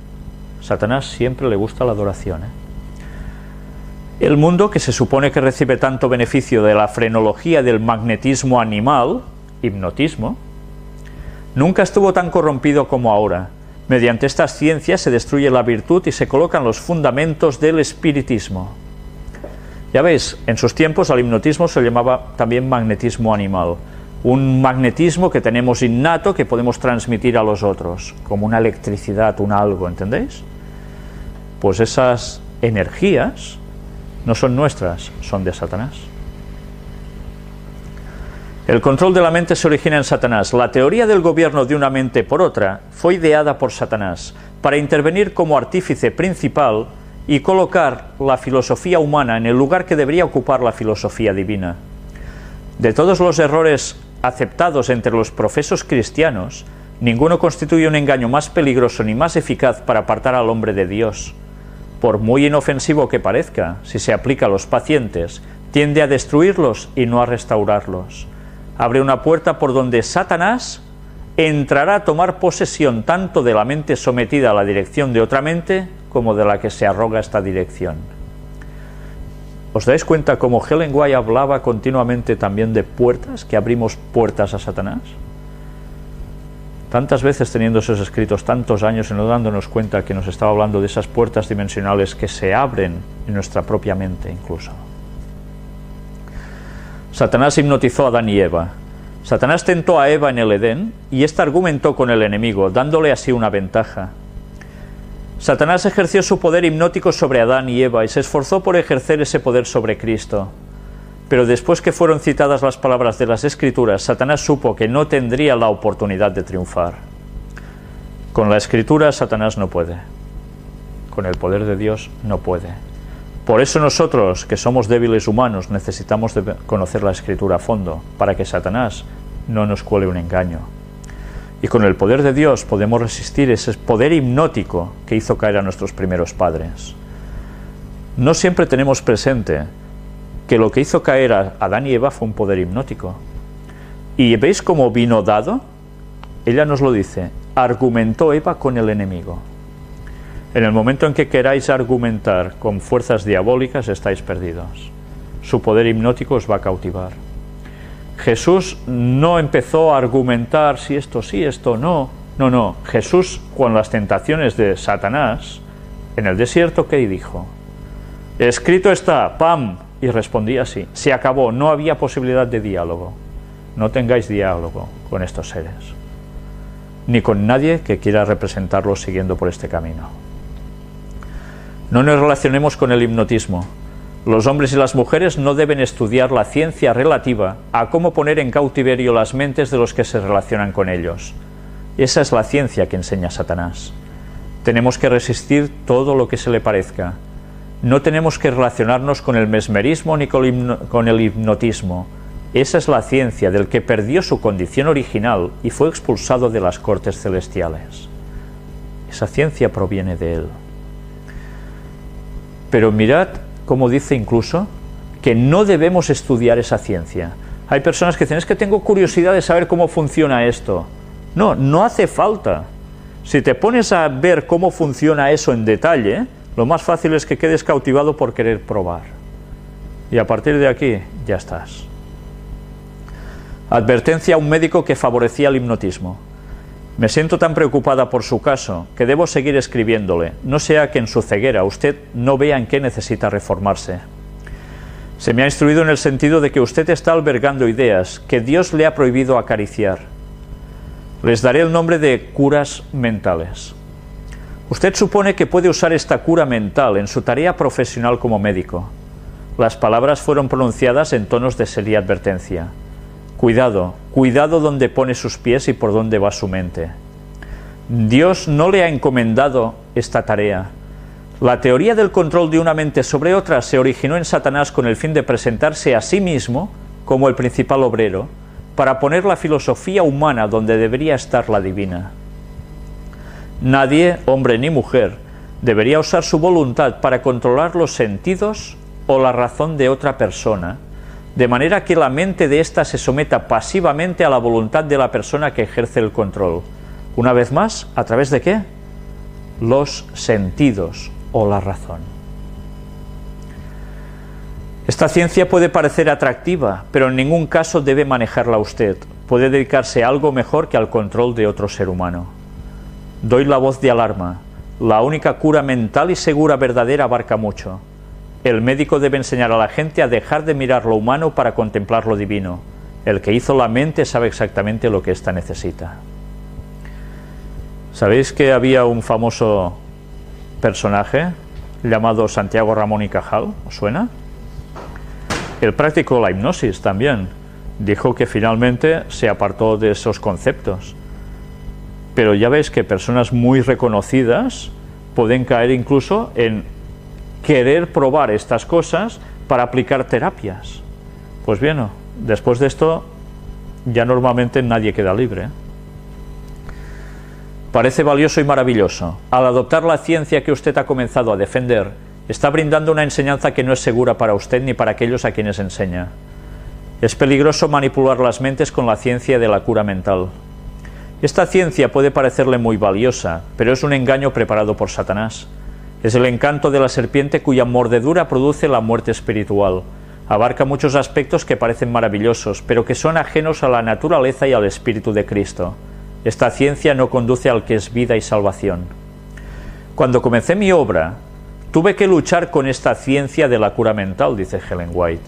Satanás siempre le gusta la adoración, El mundo, que se supone que recibe tanto beneficio de la frenología del magnetismo animal, hipnotismo, nunca estuvo tan corrompido como ahora. Mediante estas ciencias se destruye la virtud y se colocan los fundamentos del espiritismo. Ya veis, en sus tiempos al hipnotismo se llamaba también magnetismo animal, un magnetismo que tenemos innato que podemos transmitir a los otros, como una electricidad, un algo, ¿entendéis? Pues esas energías no son nuestras, son de Satanás. El control de la mente se origina en Satanás. La teoría del gobierno de una mente por otra fue ideada por Satanás para intervenir como artífice principal y colocar la filosofía humana en el lugar que debería ocupar la filosofía divina. De todos los errores aceptados entre los profesos cristianos, ninguno constituye un engaño más peligroso ni más eficaz para apartar al hombre de Dios. Por muy inofensivo que parezca, si se aplica a los pacientes, tiende a destruirlos y no a restaurarlos. Abre una puerta por donde Satanás entrará a tomar posesión tanto de la mente sometida a la dirección de otra mente como de la que se arroga esta dirección. ¿Os dais cuenta cómo Helen White hablaba continuamente también de puertas, que abrimos puertas a Satanás? Tantas veces teniendo esos escritos tantos años y no dándonos cuenta que nos estaba hablando de esas puertas dimensionales que se abren en nuestra propia mente incluso. Satanás hipnotizó a Adán y Eva. Satanás tentó a Eva en el Edén y ésta argumentó con el enemigo, dándole así una ventaja. Satanás ejerció su poder hipnótico sobre Adán y Eva y se esforzó por ejercer ese poder sobre Cristo. Pero después que fueron citadas las palabras de las Escrituras, Satanás supo que no tendría la oportunidad de triunfar. Con la Escritura Satanás no puede. Con el poder de Dios no puede. Por eso nosotros, que somos débiles humanos, necesitamos de conocer la Escritura a fondo, para que Satanás no nos cuele un engaño. Y con el poder de Dios podemos resistir ese poder hipnótico que hizo caer a nuestros primeros padres. No siempre tenemos presente que lo que hizo caer a Adán y Eva fue un poder hipnótico. ¿Y veis cómo vino dado? Ella nos lo dice, argumentó Eva con el enemigo. En el momento en que queráis argumentar con fuerzas diabólicas, estáis perdidos. Su poder hipnótico os va a cautivar. Jesús no empezó a argumentar si esto sí, esto no. No, no. Jesús, con las tentaciones de Satanás, en el desierto, ¿qué dijo? Escrito está, ¡pam! Y respondía así. Se acabó, no había posibilidad de diálogo. No tengáis diálogo con estos seres, ni con nadie que quiera representarlos siguiendo por este camino. No nos relacionemos con el hipnotismo. Los hombres y las mujeres no deben estudiar la ciencia relativa a cómo poner en cautiverio las mentes de los que se relacionan con ellos. Esa es la ciencia que enseña Satanás. Tenemos que resistir todo lo que se le parezca. No tenemos que relacionarnos con el mesmerismo ni con el hipnotismo. Esa es la ciencia del que perdió su condición original y fue expulsado de las cortes celestiales. Esa ciencia proviene de él. Pero mirad cómo dice incluso que no debemos estudiar esa ciencia. Hay personas que dicen, es que tengo curiosidad de saber cómo funciona esto. No, no hace falta. Si te pones a ver cómo funciona eso en detalle, lo más fácil es que quedes cautivado por querer probar. Y a partir de aquí, ya estás. Advertencia a un médico que favorecía el hipnotismo. Me siento tan preocupada por su caso que debo seguir escribiéndole, no sea que en su ceguera usted no vea en qué necesita reformarse. Se me ha instruido en el sentido de que usted está albergando ideas que Dios le ha prohibido acariciar. Les daré el nombre de curas mentales. Usted supone que puede usar esta cura mental en su tarea profesional como médico. Las palabras fueron pronunciadas en tonos de seria advertencia. Cuidado, cuidado donde pone sus pies y por dónde va su mente. Dios no le ha encomendado esta tarea. La teoría del control de una mente sobre otra se originó en Satanás con el fin de presentarse a sí mismo como el principal obrero, para poner la filosofía humana donde debería estar la divina. Nadie, hombre ni mujer, debería usar su voluntad para controlar los sentidos o la razón de otra persona, de manera que la mente de ésta se someta pasivamente a la voluntad de la persona que ejerce el control. Una vez más, ¿a través de qué? Los sentidos o la razón. Esta ciencia puede parecer atractiva, pero en ningún caso debe manejarla usted. Puede dedicarse a algo mejor que al control de otro ser humano. Doy la voz de alarma. La única cura mental y segura verdadera abarca mucho. El médico debe enseñar a la gente a dejar de mirar lo humano para contemplar lo divino. El que hizo la mente sabe exactamente lo que ésta necesita. ¿Sabéis que había un famoso personaje llamado Santiago Ramón y Cajal? ¿Os suena? Él practicó la hipnosis también. Dijo que finalmente se apartó de esos conceptos. Pero ya veis que personas muy reconocidas pueden caer incluso en querer probar estas cosas para aplicar terapias. Pues bien, después de esto ya normalmente nadie queda libre. Parece valioso y maravilloso. Al adoptar la ciencia que usted ha comenzado a defender, está brindando una enseñanza que no es segura para usted ni para aquellos a quienes enseña. Es peligroso manipular las mentes con la ciencia de la cura mental. Esta ciencia puede parecerle muy valiosa, pero es un engaño preparado por Satanás. Es el encanto de la serpiente cuya mordedura produce la muerte espiritual. Abarca muchos aspectos que parecen maravillosos, pero que son ajenos a la naturaleza y al Espíritu de Cristo. Esta ciencia no conduce al que es vida y salvación. Cuando comencé mi obra, tuve que luchar con esta ciencia de la cura mental, dice Ellen White.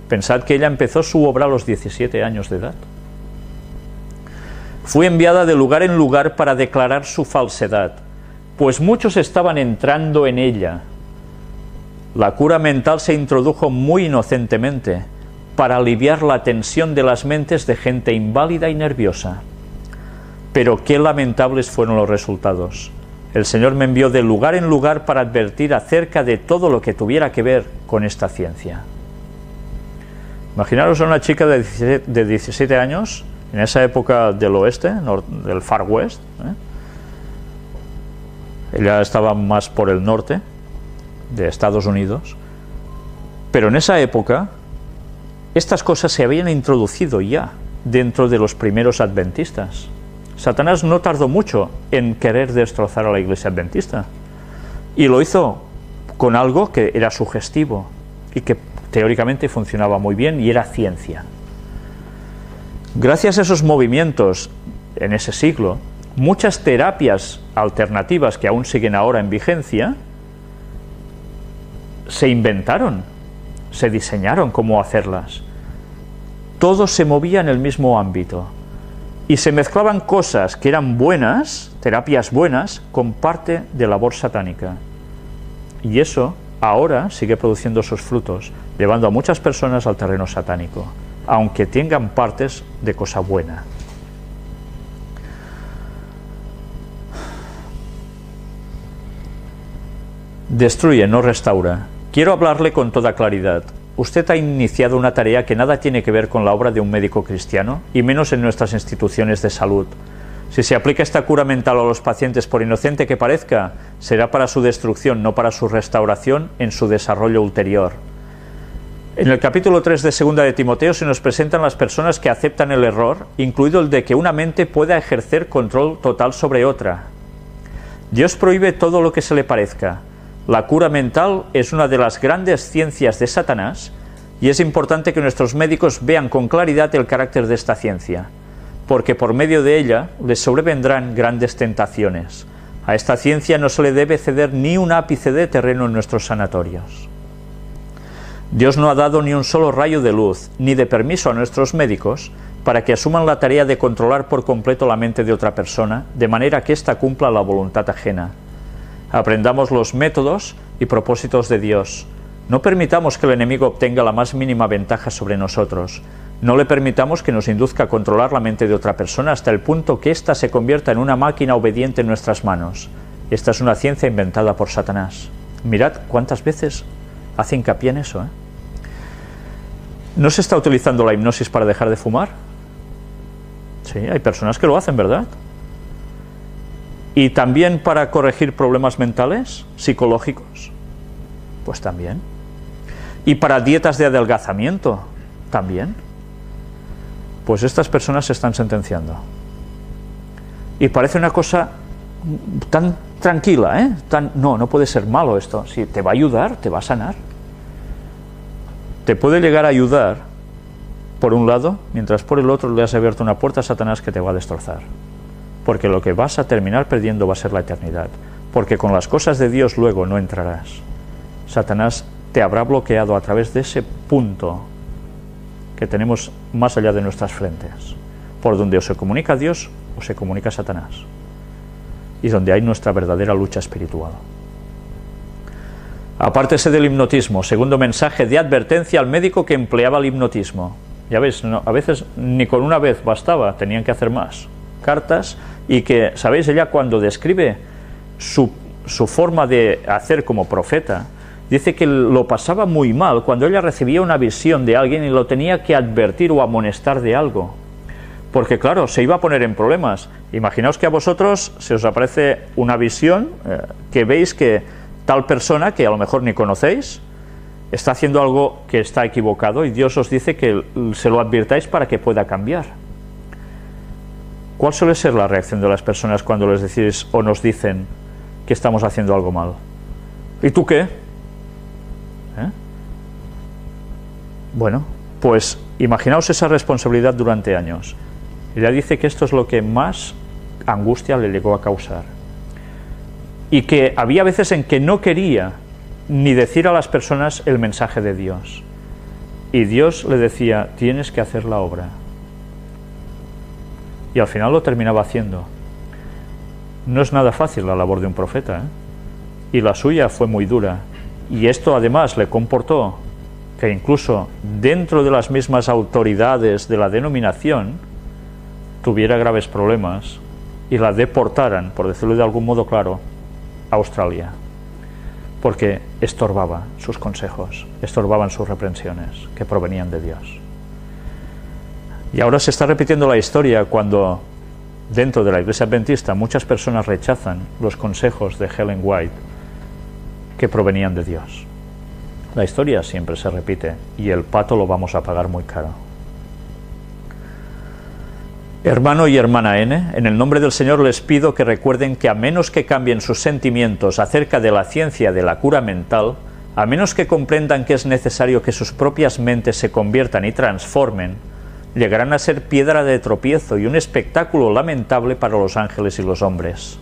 Pensad que ella empezó su obra a los 17 años de edad. Fui enviada de lugar en lugar para declarar su falsedad, pues muchos estaban entrando en ella. La cura mental se introdujo muy inocentemente para aliviar la tensión de las mentes de gente inválida y nerviosa. Pero qué lamentables fueron los resultados. El Señor me envió de lugar en lugar para advertir acerca de todo lo que tuviera que ver con esta ciencia. Imaginaros a una chica de 17 años, en esa época del oeste, del Far West, Ella estaba más por el norte de Estados Unidos, pero en esa época estas cosas se habían introducido ya dentro de los primeros adventistas. Satanás no tardó mucho en querer destrozar a la iglesia adventista, y lo hizo con algo que era sugestivo y que teóricamente funcionaba muy bien y era ciencia. Gracias a esos movimientos en ese siglo, muchas terapias alternativas que aún siguen ahora en vigencia se inventaron, se diseñaron cómo hacerlas. Todo se movía en el mismo ámbito y se mezclaban cosas que eran buenas, terapias buenas, con parte de labor satánica. Y eso ahora sigue produciendo sus frutos, llevando a muchas personas al terreno satánico, aunque tengan partes de cosa buena. Destruye, no restaura. Quiero hablarle con toda claridad. Usted ha iniciado una tarea que nada tiene que ver con la obra de un médico cristiano, y menos en nuestras instituciones de salud. Si se aplica esta cura mental a los pacientes, por inocente que parezca, será para su destrucción, no para su restauración en su desarrollo ulterior. En el capítulo 3 de 2 de Timoteo se nos presentan las personas que aceptan el error, incluido el de que una mente pueda ejercer control total sobre otra. Dios prohíbe todo lo que se le parezca. La cura mental es una de las grandes ciencias de Satanás y es importante que nuestros médicos vean con claridad el carácter de esta ciencia, porque por medio de ella les sobrevendrán grandes tentaciones. A esta ciencia no se le debe ceder ni un ápice de terreno en nuestros sanatorios. Dios no ha dado ni un solo rayo de luz, ni de permiso a nuestros médicos para que asuman la tarea de controlar por completo la mente de otra persona, de manera que ésta cumpla la voluntad ajena. Aprendamos los métodos y propósitos de Dios. No permitamos que el enemigo obtenga la más mínima ventaja sobre nosotros. No le permitamos que nos induzca a controlar la mente de otra persona hasta el punto que ésta se convierta en una máquina obediente en nuestras manos. Esta es una ciencia inventada por Satanás. Mirad cuántas veces hace hincapié en eso, ¿eh? ¿No se está utilizando la hipnosis para dejar de fumar? Sí, hay personas que lo hacen, ¿verdad? ¿Y también para corregir problemas mentales, psicológicos? Pues también. ¿Y para dietas de adelgazamiento? También. Pues estas personas se están sentenciando. Y parece una cosa tan tranquila, ¿eh? No puede ser malo esto. Si te va a ayudar, te va a sanar. Te puede llegar a ayudar, por un lado, mientras por el otro le has abierto una puerta a Satanás que te va a destrozar. Porque lo que vas a terminar perdiendo va a ser la eternidad. Porque con las cosas de Dios luego no entrarás. Satanás te habrá bloqueado a través de ese punto que tenemos más allá de nuestras frentes, por donde o se comunica Dios o se comunica Satanás, y donde hay nuestra verdadera lucha espiritual. Apártese del hipnotismo. Segundo mensaje de advertencia al médico que empleaba el hipnotismo. Ya ves, a veces ni con una vez bastaba, tenían que hacer más cartas, y que, ¿sabéis? Ella cuando describe su forma de hacer como profeta, dice que lo pasaba muy mal cuando ella recibía una visión de alguien y lo tenía que advertir o amonestar de algo, porque claro, se iba a poner en problemas. Imaginaos que a vosotros se os aparece una visión que veis que tal persona, que a lo mejor ni conocéis, está haciendo algo que está equivocado, y Dios os dice que se lo advirtáis para que pueda cambiar. ¿Cuál suele ser la reacción de las personas cuando les decís o nos dicen que estamos haciendo algo mal? ¿Y tú qué? Bueno, pues imaginaos esa responsabilidad durante años. Ella dice que esto es lo que más angustia le llegó a causar. Y que había veces en que no quería ni decir a las personas el mensaje de Dios. Y Dios le decía, tienes que hacer la obra. Y al final lo terminaba haciendo. No es nada fácil la labor de un profeta, ¿eh? Y la suya fue muy dura. Y esto además le comportó que incluso dentro de las mismas autoridades de la denominación tuviera graves problemas y la deportaran, por decirlo de algún modo claro, a Australia, porque estorbaba sus consejos, estorbaban sus reprensiones que provenían de Dios. Y ahora se está repitiendo la historia cuando dentro de la Iglesia Adventista muchas personas rechazan los consejos de Ellen White que provenían de Dios. La historia siempre se repite y el pato lo vamos a pagar muy caro. Hermano y hermana N, en el nombre del Señor les pido que recuerden que a menos que cambien sus sentimientos acerca de la ciencia de la cura mental, a menos que comprendan que es necesario que sus propias mentes se conviertan y transformen, llegarán a ser piedra de tropiezo y un espectáculo lamentable para los ángeles y los hombres.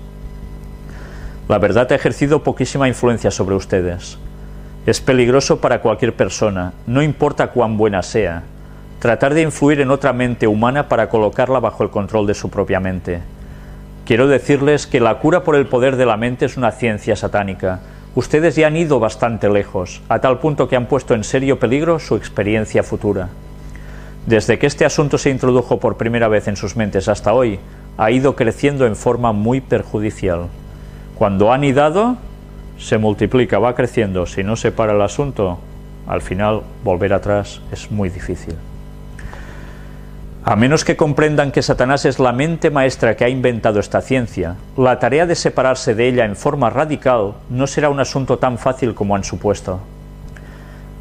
La verdad ha ejercido poquísima influencia sobre ustedes. Es peligroso para cualquier persona, no importa cuán buena sea, tratar de influir en otra mente humana para colocarla bajo el control de su propia mente. Quiero decirles que la cura por el poder de la mente es una ciencia satánica. Ustedes ya han ido bastante lejos, a tal punto que han puesto en serio peligro su experiencia futura. Desde que este asunto se introdujo por primera vez en sus mentes hasta hoy, ha ido creciendo en forma muy perjudicial. Cuando ha anidado, se multiplica, va creciendo. Si no se para el asunto, al final volver atrás es muy difícil. A menos que comprendan que Satanás es la mente maestra que ha inventado esta ciencia, la tarea de separarse de ella en forma radical no será un asunto tan fácil como han supuesto.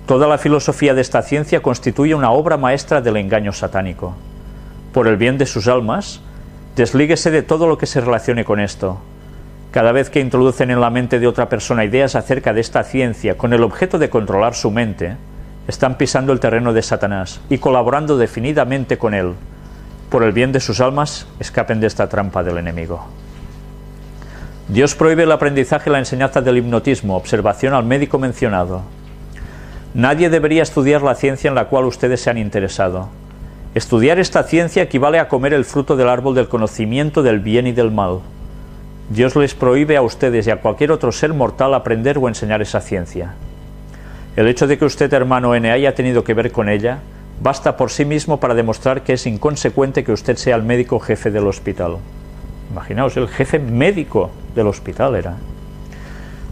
Toda la filosofía de esta ciencia constituye una obra maestra del engaño satánico. Por el bien de sus almas, deslíguese de todo lo que se relacione con esto. Cada vez que introducen en la mente de otra persona ideas acerca de esta ciencia con el objeto de controlar su mente, están pisando el terreno de Satanás y colaborando definidamente con él. Por el bien de sus almas, escapen de esta trampa del enemigo. Dios prohíbe el aprendizaje y la enseñanza del hipnotismo, observación al médico mencionado. Nadie debería estudiar la ciencia en la cual ustedes se han interesado. Estudiar esta ciencia equivale a comer el fruto del árbol del conocimiento del bien y del mal. Dios les prohíbe a ustedes y a cualquier otro ser mortal aprender o enseñar esa ciencia. El hecho de que usted, hermano N, haya tenido que ver con ella, basta por sí mismo para demostrar que es inconsecuente que usted sea el médico jefe del hospital. Imaginaos, el jefe médico del hospital era.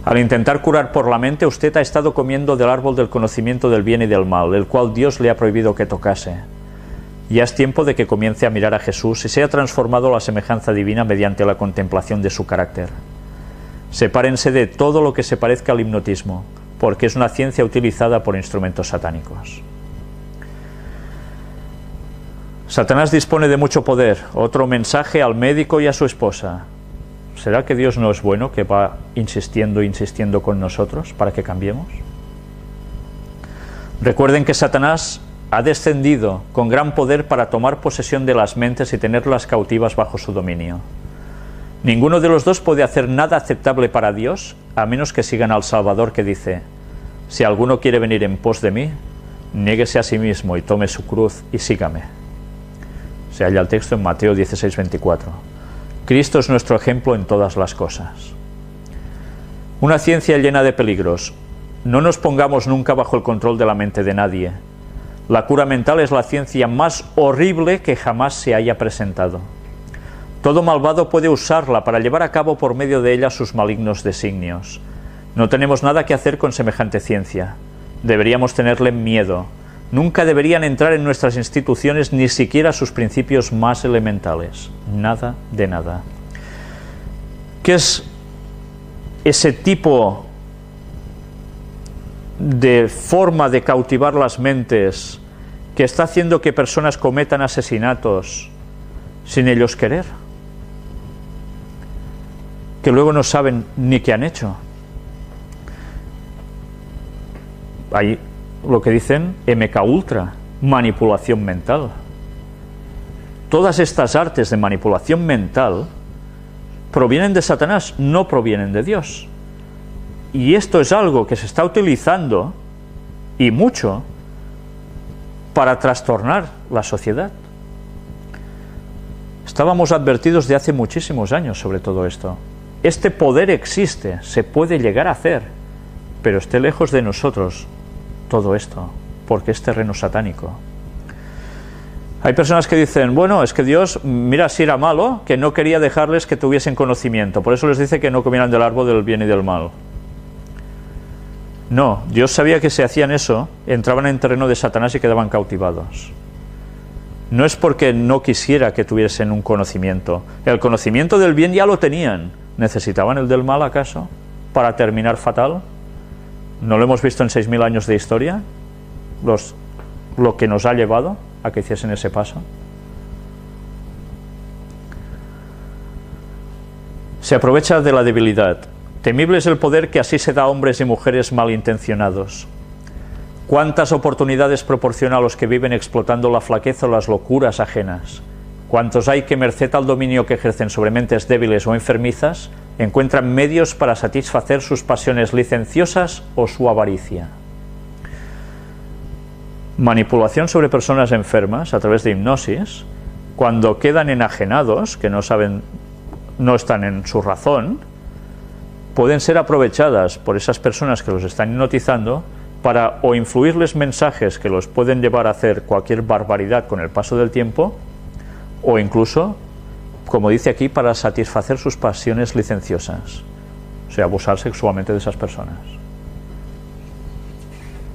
Al intentar curar por la mente, usted ha estado comiendo del árbol del conocimiento del bien y del mal, el cual Dios le ha prohibido que tocase. Ya es tiempo de que comience a mirar a Jesús y sea transformado a la semejanza divina mediante la contemplación de su carácter. Sepárense de todo lo que se parezca al hipnotismo, porque es una ciencia utilizada por instrumentos satánicos. Satanás dispone de mucho poder. Otro mensaje al médico y a su esposa. ¿Será que Dios no es bueno, que va insistiendo con nosotros para que cambiemos? Recuerden que Satanás ha descendido con gran poder para tomar posesión de las mentes y tenerlas cautivas bajo su dominio. Ninguno de los dos puede hacer nada aceptable para Dios, a menos que sigan al Salvador, que dice: si alguno quiere venir en pos de mí, niéguese a sí mismo y tome su cruz y sígame. Se halla el texto en Mateo 16:24. Cristo es nuestro ejemplo en todas las cosas. Una ciencia llena de peligros. No nos pongamos nunca bajo el control de la mente de nadie. La cura mental es la ciencia más horrible que jamás se haya presentado. Todo malvado puede usarla para llevar a cabo por medio de ella sus malignos designios. No tenemos nada que hacer con semejante ciencia. Deberíamos tenerle miedo. Nunca deberían entrar en nuestras instituciones ni siquiera sus principios más elementales. Nada de nada. ¿Qué es ese tipo de forma de cautivar las mentes que está haciendo que personas cometan asesinatos sin ellos querer? Que luego no saben ni qué han hecho. Hay lo que dicen MK Ultra, manipulación mental. Todas estas artes de manipulación mental provienen de Satanás, no provienen de Dios. Y esto es algo que se está utilizando, y mucho, para trastornar la sociedad. Estábamos advertidos de hace muchísimos años sobre todo esto. Este poder existe, se puede llegar a hacer, pero esté lejos de nosotros todo esto, porque es terreno satánico. Hay personas que dicen: bueno, es que Dios, mira, si era malo, que no quería dejarles que tuviesen conocimiento, por eso les dice que no comieran del árbol del bien y del mal. No, Dios sabía que si hacían eso, entraban en terreno de Satanás y quedaban cautivados. No es porque no quisiera que tuviesen un conocimiento. El conocimiento del bien ya lo tenían. ¿Necesitaban el del mal acaso para terminar fatal? ¿No lo hemos visto en 6.000 años de historia? Lo que nos ha llevado a que hiciesen ese paso. Se aprovecha de la debilidad. Temible es el poder que así se da a hombres y mujeres malintencionados. ¿Cuántas oportunidades proporciona a los que viven explotando la flaqueza o las locuras ajenas? ¿Cuántos hay que, merced al dominio que ejercen sobre mentes débiles o enfermizas, encuentran medios para satisfacer sus pasiones licenciosas o su avaricia? Manipulación sobre personas enfermas a través de hipnosis, cuando quedan enajenados, que no están en su razón, pueden ser aprovechadas por esas personas que los están hipnotizando para o influirles mensajes que los pueden llevar a hacer cualquier barbaridad con el paso del tiempo, o incluso, como dice aquí, para satisfacer sus pasiones licenciosas, o sea, abusar sexualmente de esas personas.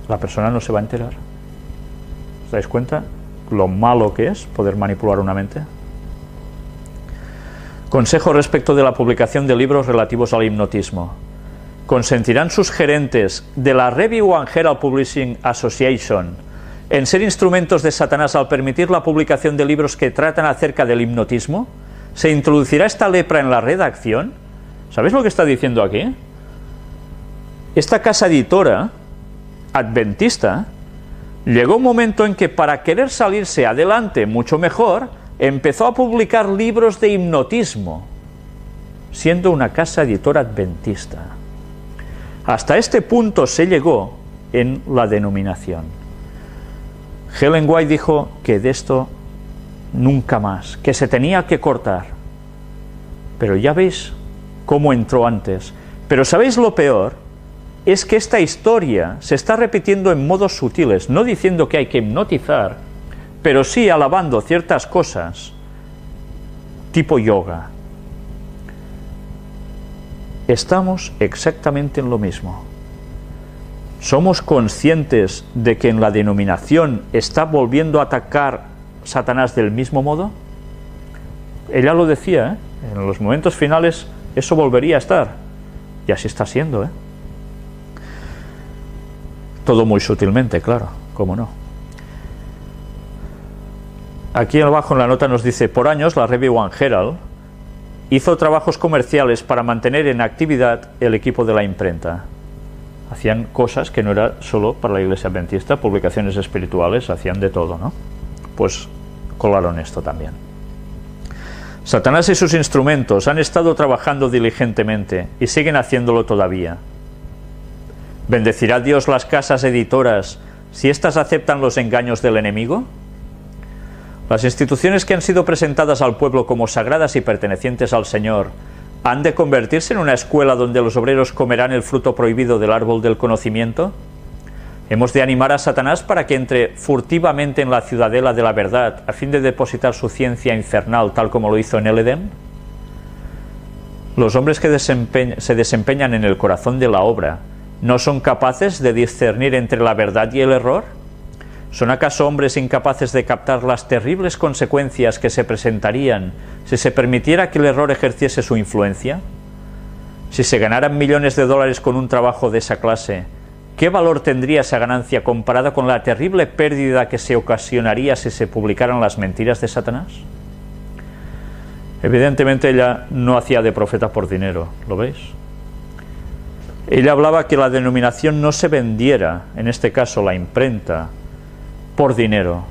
La persona no se va a enterar. ¿Os dais cuenta lo malo que es poder manipular una mente? Consejo respecto de la publicación de libros relativos al hipnotismo. ¿Consentirán sus gerentes de la Review and Herald Publishing Association en ser instrumentos de Satanás al permitir la publicación de libros que tratan acerca del hipnotismo? ¿Se introducirá esta lepra en la redacción? ¿Sabéis lo que está diciendo aquí? Esta casa editora adventista llegó un momento en que, para querer salirse adelante mucho mejor, empezó a publicar libros de hipnotismo, siendo una casa editora adventista. Hasta este punto se llegó en la denominación. Ellen White dijo que de esto nunca más, que se tenía que cortar. Pero ya veis cómo entró antes. Pero ¿sabéis lo peor? Es que esta historia se está repitiendo en modos sutiles, no diciendo que hay que hipnotizar, pero sí alabando ciertas cosas, tipo yoga. Estamos exactamente en lo mismo. ¿Somos conscientes de que en la denominación está volviendo a atacar Satanás del mismo modo? Ella lo decía, en los momentos finales eso volvería a estar, y así está siendo, Todo muy sutilmente, claro, cómo no. Aquí abajo en la nota nos dice: por años la Review and Herald hizo trabajos comerciales para mantener en actividad el equipo de la imprenta. Hacían cosas que no era solo para la Iglesia Adventista, publicaciones espirituales, hacían de todo, ¿no? Pues colaron esto también. Satanás y sus instrumentos han estado trabajando diligentemente y siguen haciéndolo todavía. ¿Bendecirá Dios las casas editoras si éstas aceptan los engaños del enemigo? Las instituciones que han sido presentadas al pueblo como sagradas y pertenecientes al Señor, ¿han de convertirse en una escuela donde los obreros comerán el fruto prohibido del árbol del conocimiento? ¿Hemos de animar a Satanás para que entre furtivamente en la ciudadela de la verdad a fin de depositar su ciencia infernal tal como lo hizo en el Edén? Los hombres que se desempeñan en el corazón de la obra ¿no son capaces de discernir entre la verdad y el error? ¿Son acaso hombres incapaces de captar las terribles consecuencias que se presentarían si se permitiera que el error ejerciese su influencia? Si se ganaran millones de dólares con un trabajo de esa clase, ¿qué valor tendría esa ganancia comparada con la terrible pérdida que se ocasionaría si se publicaran las mentiras de Satanás? Evidentemente ella no hacía de profeta por dinero, ¿lo veis? Ella hablaba que la denominación no se vendiera, en este caso la imprenta, por dinero.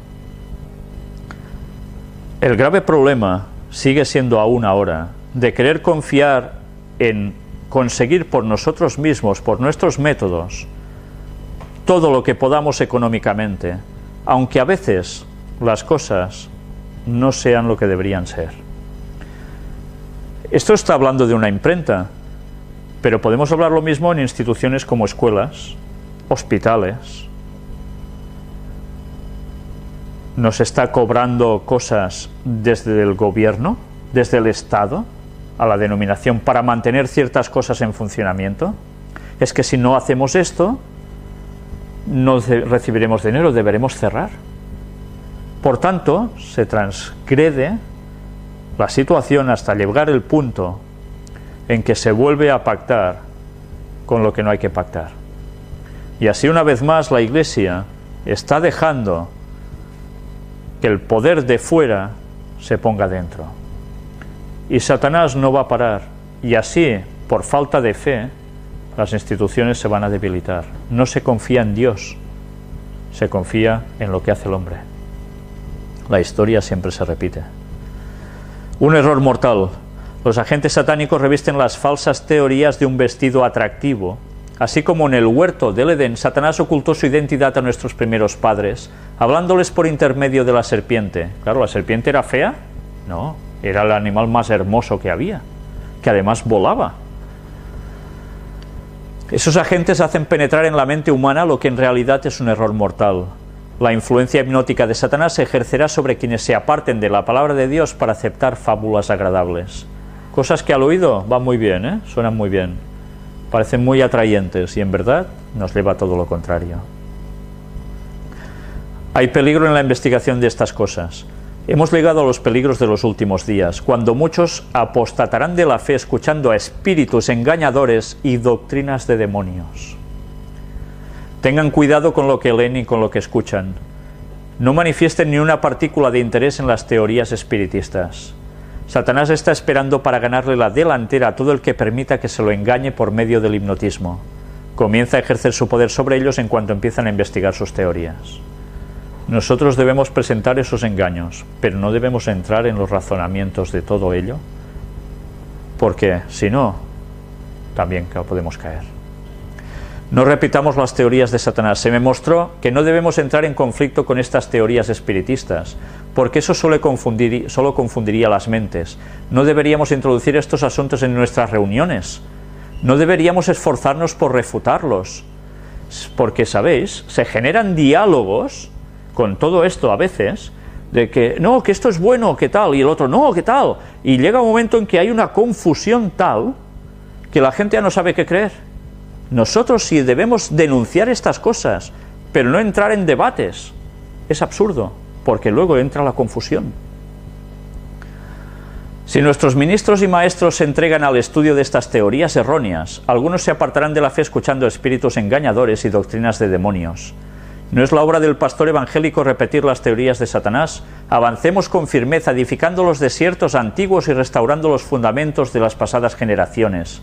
El grave problema sigue siendo aún ahora de querer confiar en conseguir por nosotros mismos, por nuestros métodos, todo lo que podamos económicamente, aunque a veces las cosas no sean lo que deberían ser. Esto está hablando de una imprenta, pero podemos hablar lo mismo en instituciones como escuelas, hospitales. ¿Nos está cobrando cosas desde el gobierno, desde el Estado, a la denominación para mantener ciertas cosas en funcionamiento? Es que si no hacemos esto, no recibiremos dinero, deberemos cerrar. Por tanto, se transgrede la situación hasta llegar el punto en que se vuelve a pactar con lo que no hay que pactar. Y así una vez más la Iglesia está dejando que el poder de fuera se ponga dentro. Y Satanás no va a parar. Y así, por falta de fe, las instituciones se van a debilitar. No se confía en Dios. se confía en lo que hace el hombre. La historia siempre se repite. Un error mortal. Los agentes satánicos revisten las falsas teorías de un vestido atractivo. Así como en el huerto del Edén, Satanás ocultó su identidad a nuestros primeros padres, hablándoles por intermedio de la serpiente. Claro, ¿la serpiente era fea? No, era el animal más hermoso que había, que además volaba. Esos agentes hacen penetrar en la mente humana lo que en realidad es un error mortal. La influencia hipnótica de Satanás se ejercerá sobre quienes se aparten de la palabra de Dios para aceptar fábulas agradables. Cosas que al oído van muy bien, suenan muy bien, parecen muy atrayentes y en verdad nos lleva a todo lo contrario. Hay peligro en la investigación de estas cosas. Hemos llegado a los peligros de los últimos días, cuando muchos apostatarán de la fe escuchando a espíritus engañadores y doctrinas de demonios. Tengan cuidado con lo que leen y con lo que escuchan. No manifiesten ni una partícula de interés en las teorías espiritistas. Satanás está esperando para ganarle la delantera a todo el que permita que se lo engañe por medio del hipnotismo. Comienza a ejercer su poder sobre ellos en cuanto empiezan a investigar sus teorías. Nosotros debemos presentar esos engaños, pero no debemos entrar en los razonamientos de todo ello, porque si no, también podemos caer. No repitamos las teorías de Satanás. Se me mostró que no debemos entrar en conflicto con estas teorías espiritistas, porque eso solo confundiría las mentes. No deberíamos introducir estos asuntos en nuestras reuniones. No deberíamos esforzarnos por refutarlos, porque, ¿sabéis? Se generan diálogos con todo esto a veces, de que, no, que esto es bueno, ¿qué tal? Y el otro, no, ¿qué tal? Y llega un momento en que hay una confusión tal que la gente ya no sabe qué creer. Nosotros sí debemos denunciar estas cosas, pero no entrar en debates. Es absurdo, porque luego entra la confusión. Si nuestros ministros y maestros se entregan al estudio de estas teorías erróneas, algunos se apartarán de la fe escuchando espíritus engañadores y doctrinas de demonios. ¿No es la obra del pastor evangélico repetir las teorías de Satanás? Avancemos con firmeza, edificando los desiertos antiguos y restaurando los fundamentos de las pasadas generaciones.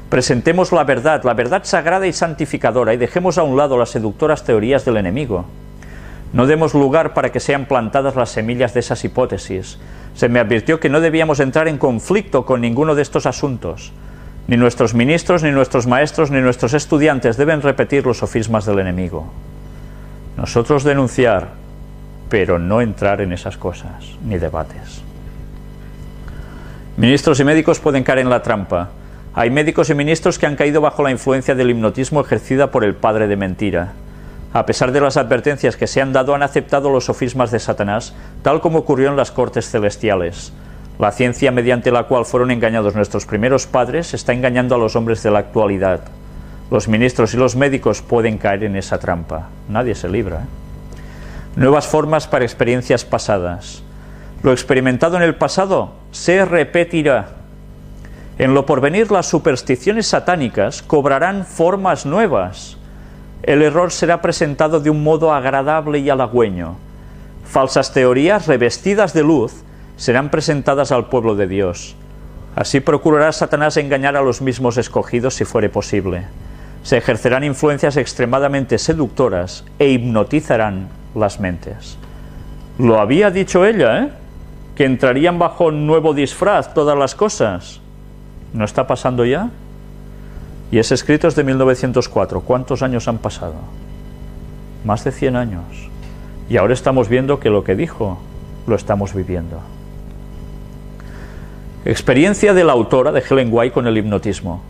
Presentemos la verdad sagrada y santificadora, y dejemos a un lado las seductoras teorías del enemigo. No demos lugar para que sean plantadas las semillas de esas hipótesis. Se me advirtió que no debíamos entrar en conflicto con ninguno de estos asuntos. Ni nuestros ministros, ni nuestros maestros, ni nuestros estudiantes deben repetir los sofismas del enemigo. Nosotros denunciar, pero no entrar en esas cosas, ni debates. Ministros y médicos pueden caer en la trampa. Hay médicos y ministros que han caído bajo la influencia del hipnotismo ejercida por el padre de mentira. A pesar de las advertencias que se han dado, han aceptado los sofismas de Satanás, tal como ocurrió en las cortes celestiales. La ciencia mediante la cual fueron engañados nuestros primeros padres está engañando a los hombres de la actualidad. Los ministros y los médicos pueden caer en esa trampa. Nadie se libra. Nuevas formas para experiencias pasadas. Lo experimentado en el pasado se repetirá. En lo porvenir, las supersticiones satánicas cobrarán formas nuevas. El error será presentado de un modo agradable y halagüeño. Falsas teorías revestidas de luz serán presentadas al pueblo de Dios. Así procurará Satanás engañar a los mismos escogidos si fuere posible. Se ejercerán influencias extremadamente seductoras e hipnotizarán las mentes. Lo había dicho ella, que entrarían bajo un nuevo disfraz todas las cosas. ¿No está pasando ya? Y ese escrito es de 1904. ¿Cuántos años han pasado? Más de 100 años. Y ahora estamos viendo que lo que dijo lo estamos viviendo. Experiencia de la autora de Ellen White con el hipnotismo.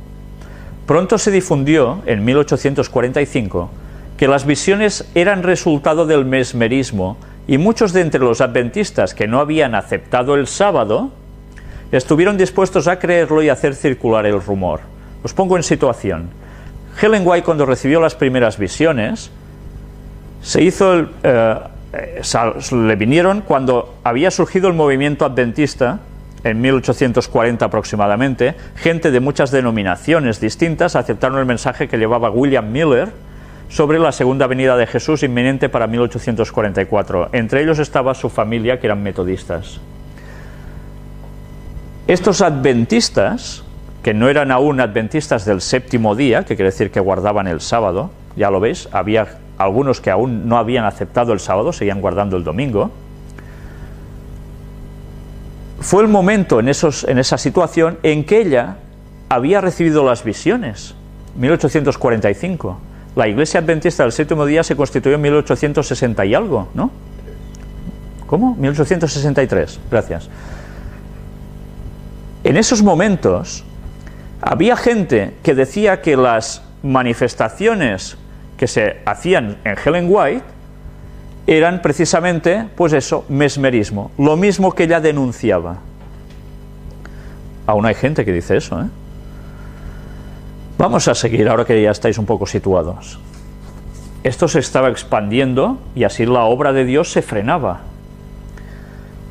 Pronto se difundió, en 1845, que las visiones eran resultado del mesmerismo, y muchos de entre los adventistas que no habían aceptado el sábado estuvieron dispuestos a creerlo y hacer circular el rumor. Os pongo en situación. Ellen White, cuando recibió las primeras visiones, le vinieron cuando había surgido el movimiento adventista, en 1840 aproximadamente. Gente de muchas denominaciones distintas aceptaron el mensaje que llevaba William Miller sobre la segunda venida de Jesús inminente para 1844. Entre ellos estaba su familia, que eran metodistas. Estos adventistas, que no eran aún adventistas del séptimo día, que quiere decir que guardaban el sábado, ya lo veis, había algunos que aún no habían aceptado el sábado, seguían guardando el domingo. Fue el momento en esa situación en que ella había recibido las visiones, 1845. La Iglesia Adventista del Séptimo Día se constituyó en 1860 y algo, ¿no? ¿Cómo? 1863, gracias. En esos momentos había gente que decía que las manifestaciones que se hacían en Ellen White eran precisamente, pues eso, mesmerismo, lo mismo que ella denunciaba. Aún hay gente que dice eso, ¿eh? Vamos a seguir, ahora que ya estáis un poco situados. Esto se estaba expandiendo y así la obra de Dios se frenaba.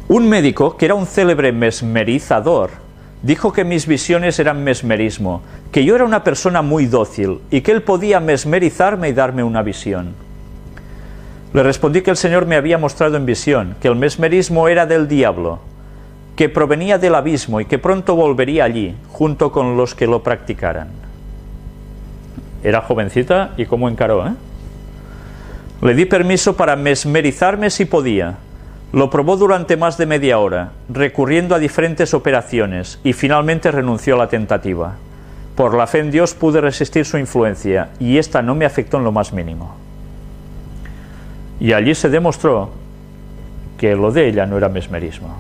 Un médico, que era un célebre mesmerizador, dijo que mis visiones eran mesmerismo, que yo era una persona muy dócil y que él podía mesmerizarme y darme una visión. Le respondí que el Señor me había mostrado en visión que el mesmerismo era del diablo, que provenía del abismo y que pronto volvería allí, junto con los que lo practicaran. Era jovencita y cómo encaró, ¿eh? Le di permiso para mesmerizarme si podía. Lo probó durante más de media hora, recurriendo a diferentes operaciones, y finalmente renunció a la tentativa. Por la fe en Dios pude resistir su influencia, y esta no me afectó en lo más mínimo. Y allí se demostró que lo de ella no era mesmerismo.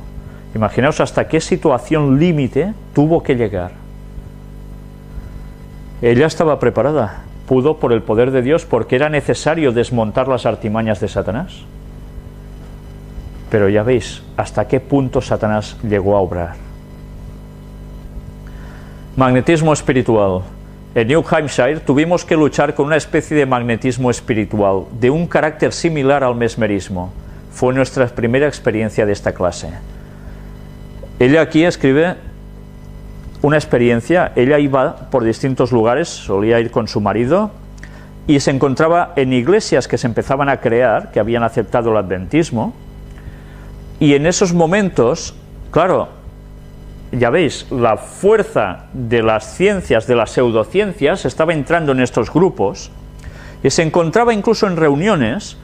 Imaginaos hasta qué situación límite tuvo que llegar. Ella estaba preparada, pudo por el poder de Dios, porque era necesario desmontar las artimañas de Satanás. Pero ya veis hasta qué punto Satanás llegó a obrar. Magnetismo espiritual. En New Hampshire tuvimos que luchar con una especie de magnetismo espiritual, de un carácter similar al mesmerismo. Fue nuestra primera experiencia de esta clase. Ella aquí escribe una experiencia. Ella iba por distintos lugares, solía ir con su marido, y se encontraba en iglesias que se empezaban a crear, que habían aceptado el adventismo, y en esos momentos, claro, ya veis, la fuerza de las ciencias, de las pseudociencias, estaba entrando en estos grupos, y se encontraba incluso en reuniones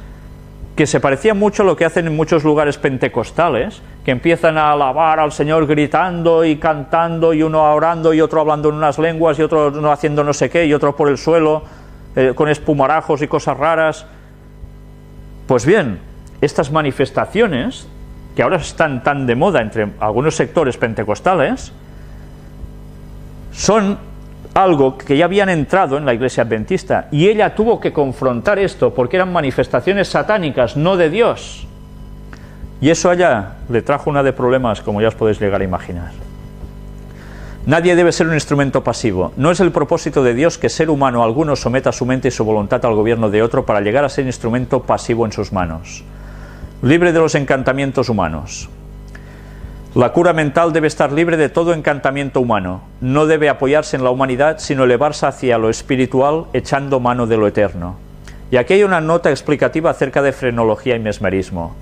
que se parecía mucho a lo que hacen en muchos lugares pentecostales, que empiezan a alabar al Señor gritando y cantando, y uno orando y otro hablando en unas lenguas y otro no haciendo no sé qué, y otro por el suelo con espumarajos y cosas raras. Pues bien, estas manifestaciones que ahora están tan de moda entre algunos sectores pentecostales son algo que ya habían entrado en la Iglesia Adventista, y ella tuvo que confrontar esto porque eran manifestaciones satánicas, no de Dios, y eso a ella le trajo una de problemas, como ya os podéis llegar a imaginar. Nadie debe ser un instrumento pasivo. No es el propósito de Dios que ser humano alguno someta su mente y su voluntad al gobierno de otro para llegar a ser instrumento pasivo en sus manos, libre de los encantamientos humanos. La cura mental debe estar libre de todo encantamiento humano. No debe apoyarse en la humanidad, sino elevarse hacia lo espiritual, echando mano de lo eterno. Y aquí hay una nota explicativa acerca de frenología y mesmerismo,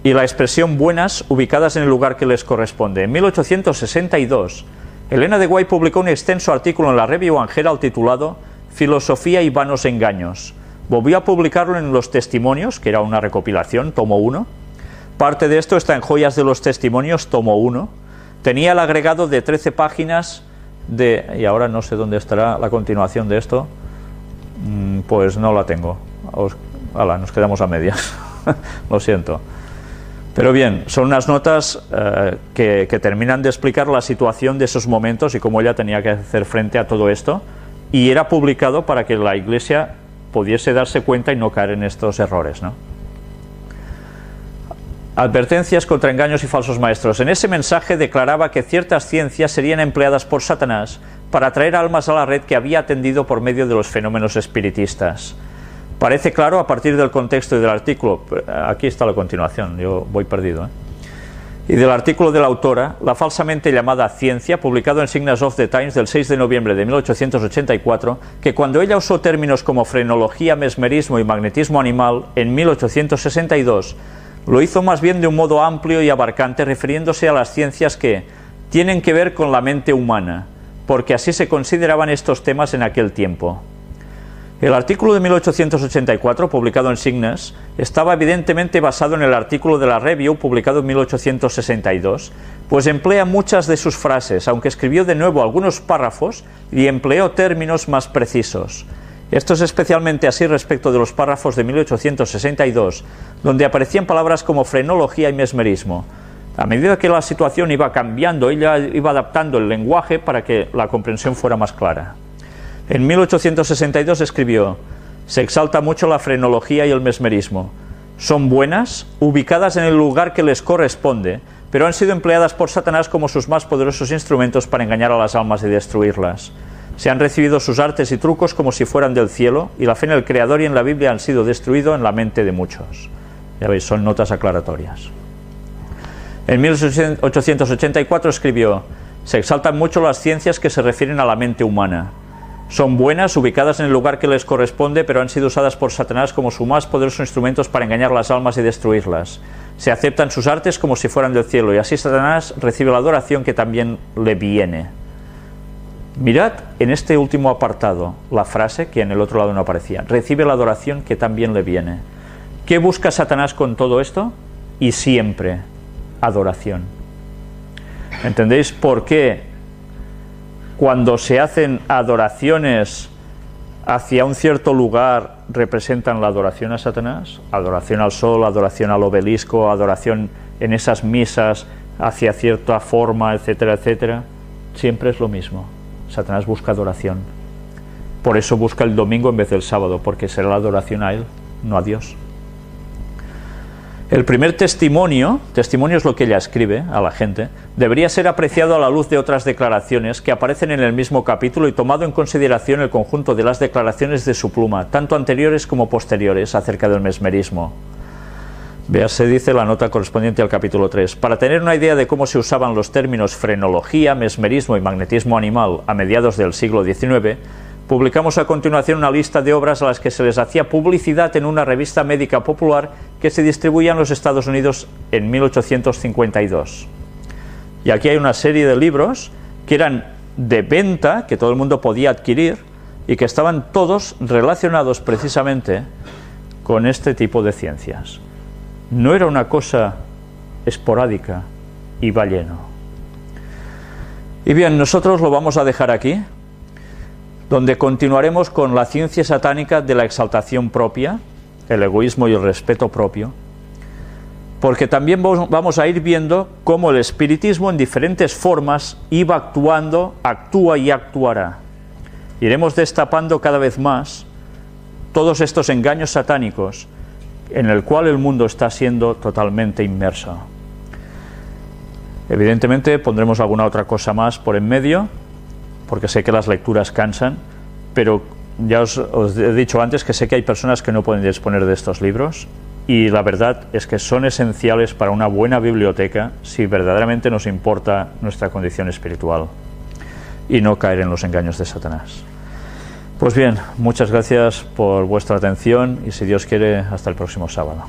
y la expresión buenas ubicadas en el lugar que les corresponde. En 1862, Elena de White publicó un extenso artículo en la Review and Herald titulado Filosofía y vanos engaños. Volvió a publicarlo en Los Testimonios, que era una recopilación, tomo 1. Parte de esto está en Joyas de los Testimonios, tomo 1. Tenía el agregado de 13 páginas de... y ahora no sé dónde estará la continuación de esto. Pues no la tengo. Nos quedamos a medias. Lo siento. Pero bien, son unas notas que terminan de explicar la situación de esos momentos y cómo ella tenía que hacer frente a todo esto. Y era publicado para que la Iglesia pudiese darse cuenta y no caer en estos errores, ¿no? Advertencias contra engaños y falsos maestros. En ese mensaje declaraba que ciertas ciencias serían empleadas por Satanás para atraer almas a la red que había atendido por medio de los fenómenos espiritistas. Parece claro a partir del contexto y del artículo, aquí está la continuación, yo voy perdido, y del artículo de la autora, la falsamente llamada ciencia, publicado en Signals of the Times del 6 de noviembre de 1884, que cuando ella usó términos como frenología, mesmerismo y magnetismo animal en 1862, lo hizo más bien de un modo amplio y abarcante, refiriéndose a las ciencias que tienen que ver con la mente humana, porque así se consideraban estos temas en aquel tiempo. El artículo de 1884, publicado en Signes, estaba evidentemente basado en el artículo de la Review, publicado en 1862, pues emplea muchas de sus frases, aunque escribió de nuevo algunos párrafos y empleó términos más precisos. Esto es especialmente así respecto de los párrafos de 1862, donde aparecían palabras como frenología y mesmerismo. A medida que la situación iba cambiando, ella iba adaptando el lenguaje para que la comprensión fuera más clara. En 1862 escribió: se exalta mucho la frenología y el mesmerismo. Son buenas, ubicadas en el lugar que les corresponde, pero han sido empleadas por Satanás como sus más poderosos instrumentos para engañar a las almas y destruirlas. Se han recibido sus artes y trucos como si fueran del cielo, y la fe en el Creador y en la Biblia han sido destruidos en la mente de muchos. Ya veis, son notas aclaratorias. En 1884 escribió: se exaltan mucho las ciencias que se refieren a la mente humana. Son buenas, ubicadas en el lugar que les corresponde, pero han sido usadas por Satanás como sus más poderosos instrumentos para engañar las almas y destruirlas. Se aceptan sus artes como si fueran del cielo, y así Satanás recibe la adoración que también le viene. Mirad en este último apartado la frase que en el otro lado no aparecía: recibe la adoración que también le viene. ¿Qué busca Satanás con todo esto? Y siempre adoración. ¿Entendéis por qué cuando se hacen adoraciones hacia un cierto lugar representan la adoración a Satanás? Adoración al sol, adoración al obelisco, adoración en esas misas hacia cierta forma, etcétera, etcétera. Siempre es lo mismo. Satanás busca adoración. Por eso busca el domingo en vez del sábado, porque será la adoración a él, no a Dios. El primer testimonio es lo que ella escribe a la gente, debería ser apreciado a la luz de otras declaraciones que aparecen en el mismo capítulo y tomado en consideración el conjunto de las declaraciones de su pluma, tanto anteriores como posteriores, acerca del mesmerismo. Véase, dice la nota correspondiente al capítulo 3. Para tener una idea de cómo se usaban los términos frenología, mesmerismo y magnetismo animal a mediados del siglo XIX, publicamos a continuación una lista de obras a las que se les hacía publicidad en una revista médica popular que se distribuía en los Estados Unidos en 1852. Y aquí hay una serie de libros que eran de venta, que todo el mundo podía adquirir, y que estaban todos relacionados precisamente con este tipo de ciencias. No era una cosa esporádica, iba lleno. Y bien, nosotros lo vamos a dejar aquí, donde continuaremos con la ciencia satánica de la exaltación propia, el egoísmo y el respeto propio, porque también vamos a ir viendo cómo el espiritismo en diferentes formas iba actuando, actúa y actuará. Iremos destapando cada vez más todos estos engaños satánicos en el cual el mundo está siendo totalmente inmerso. Evidentemente pondremos alguna otra cosa más por en medio, porque sé que las lecturas cansan, pero ya os he dicho antes que sé que hay personas que no pueden disponer de estos libros, y la verdad es que son esenciales para una buena biblioteca si verdaderamente nos importa nuestra condición espiritual y no caer en los engaños de Satanás. Pues bien, muchas gracias por vuestra atención y si Dios quiere, hasta el próximo sábado.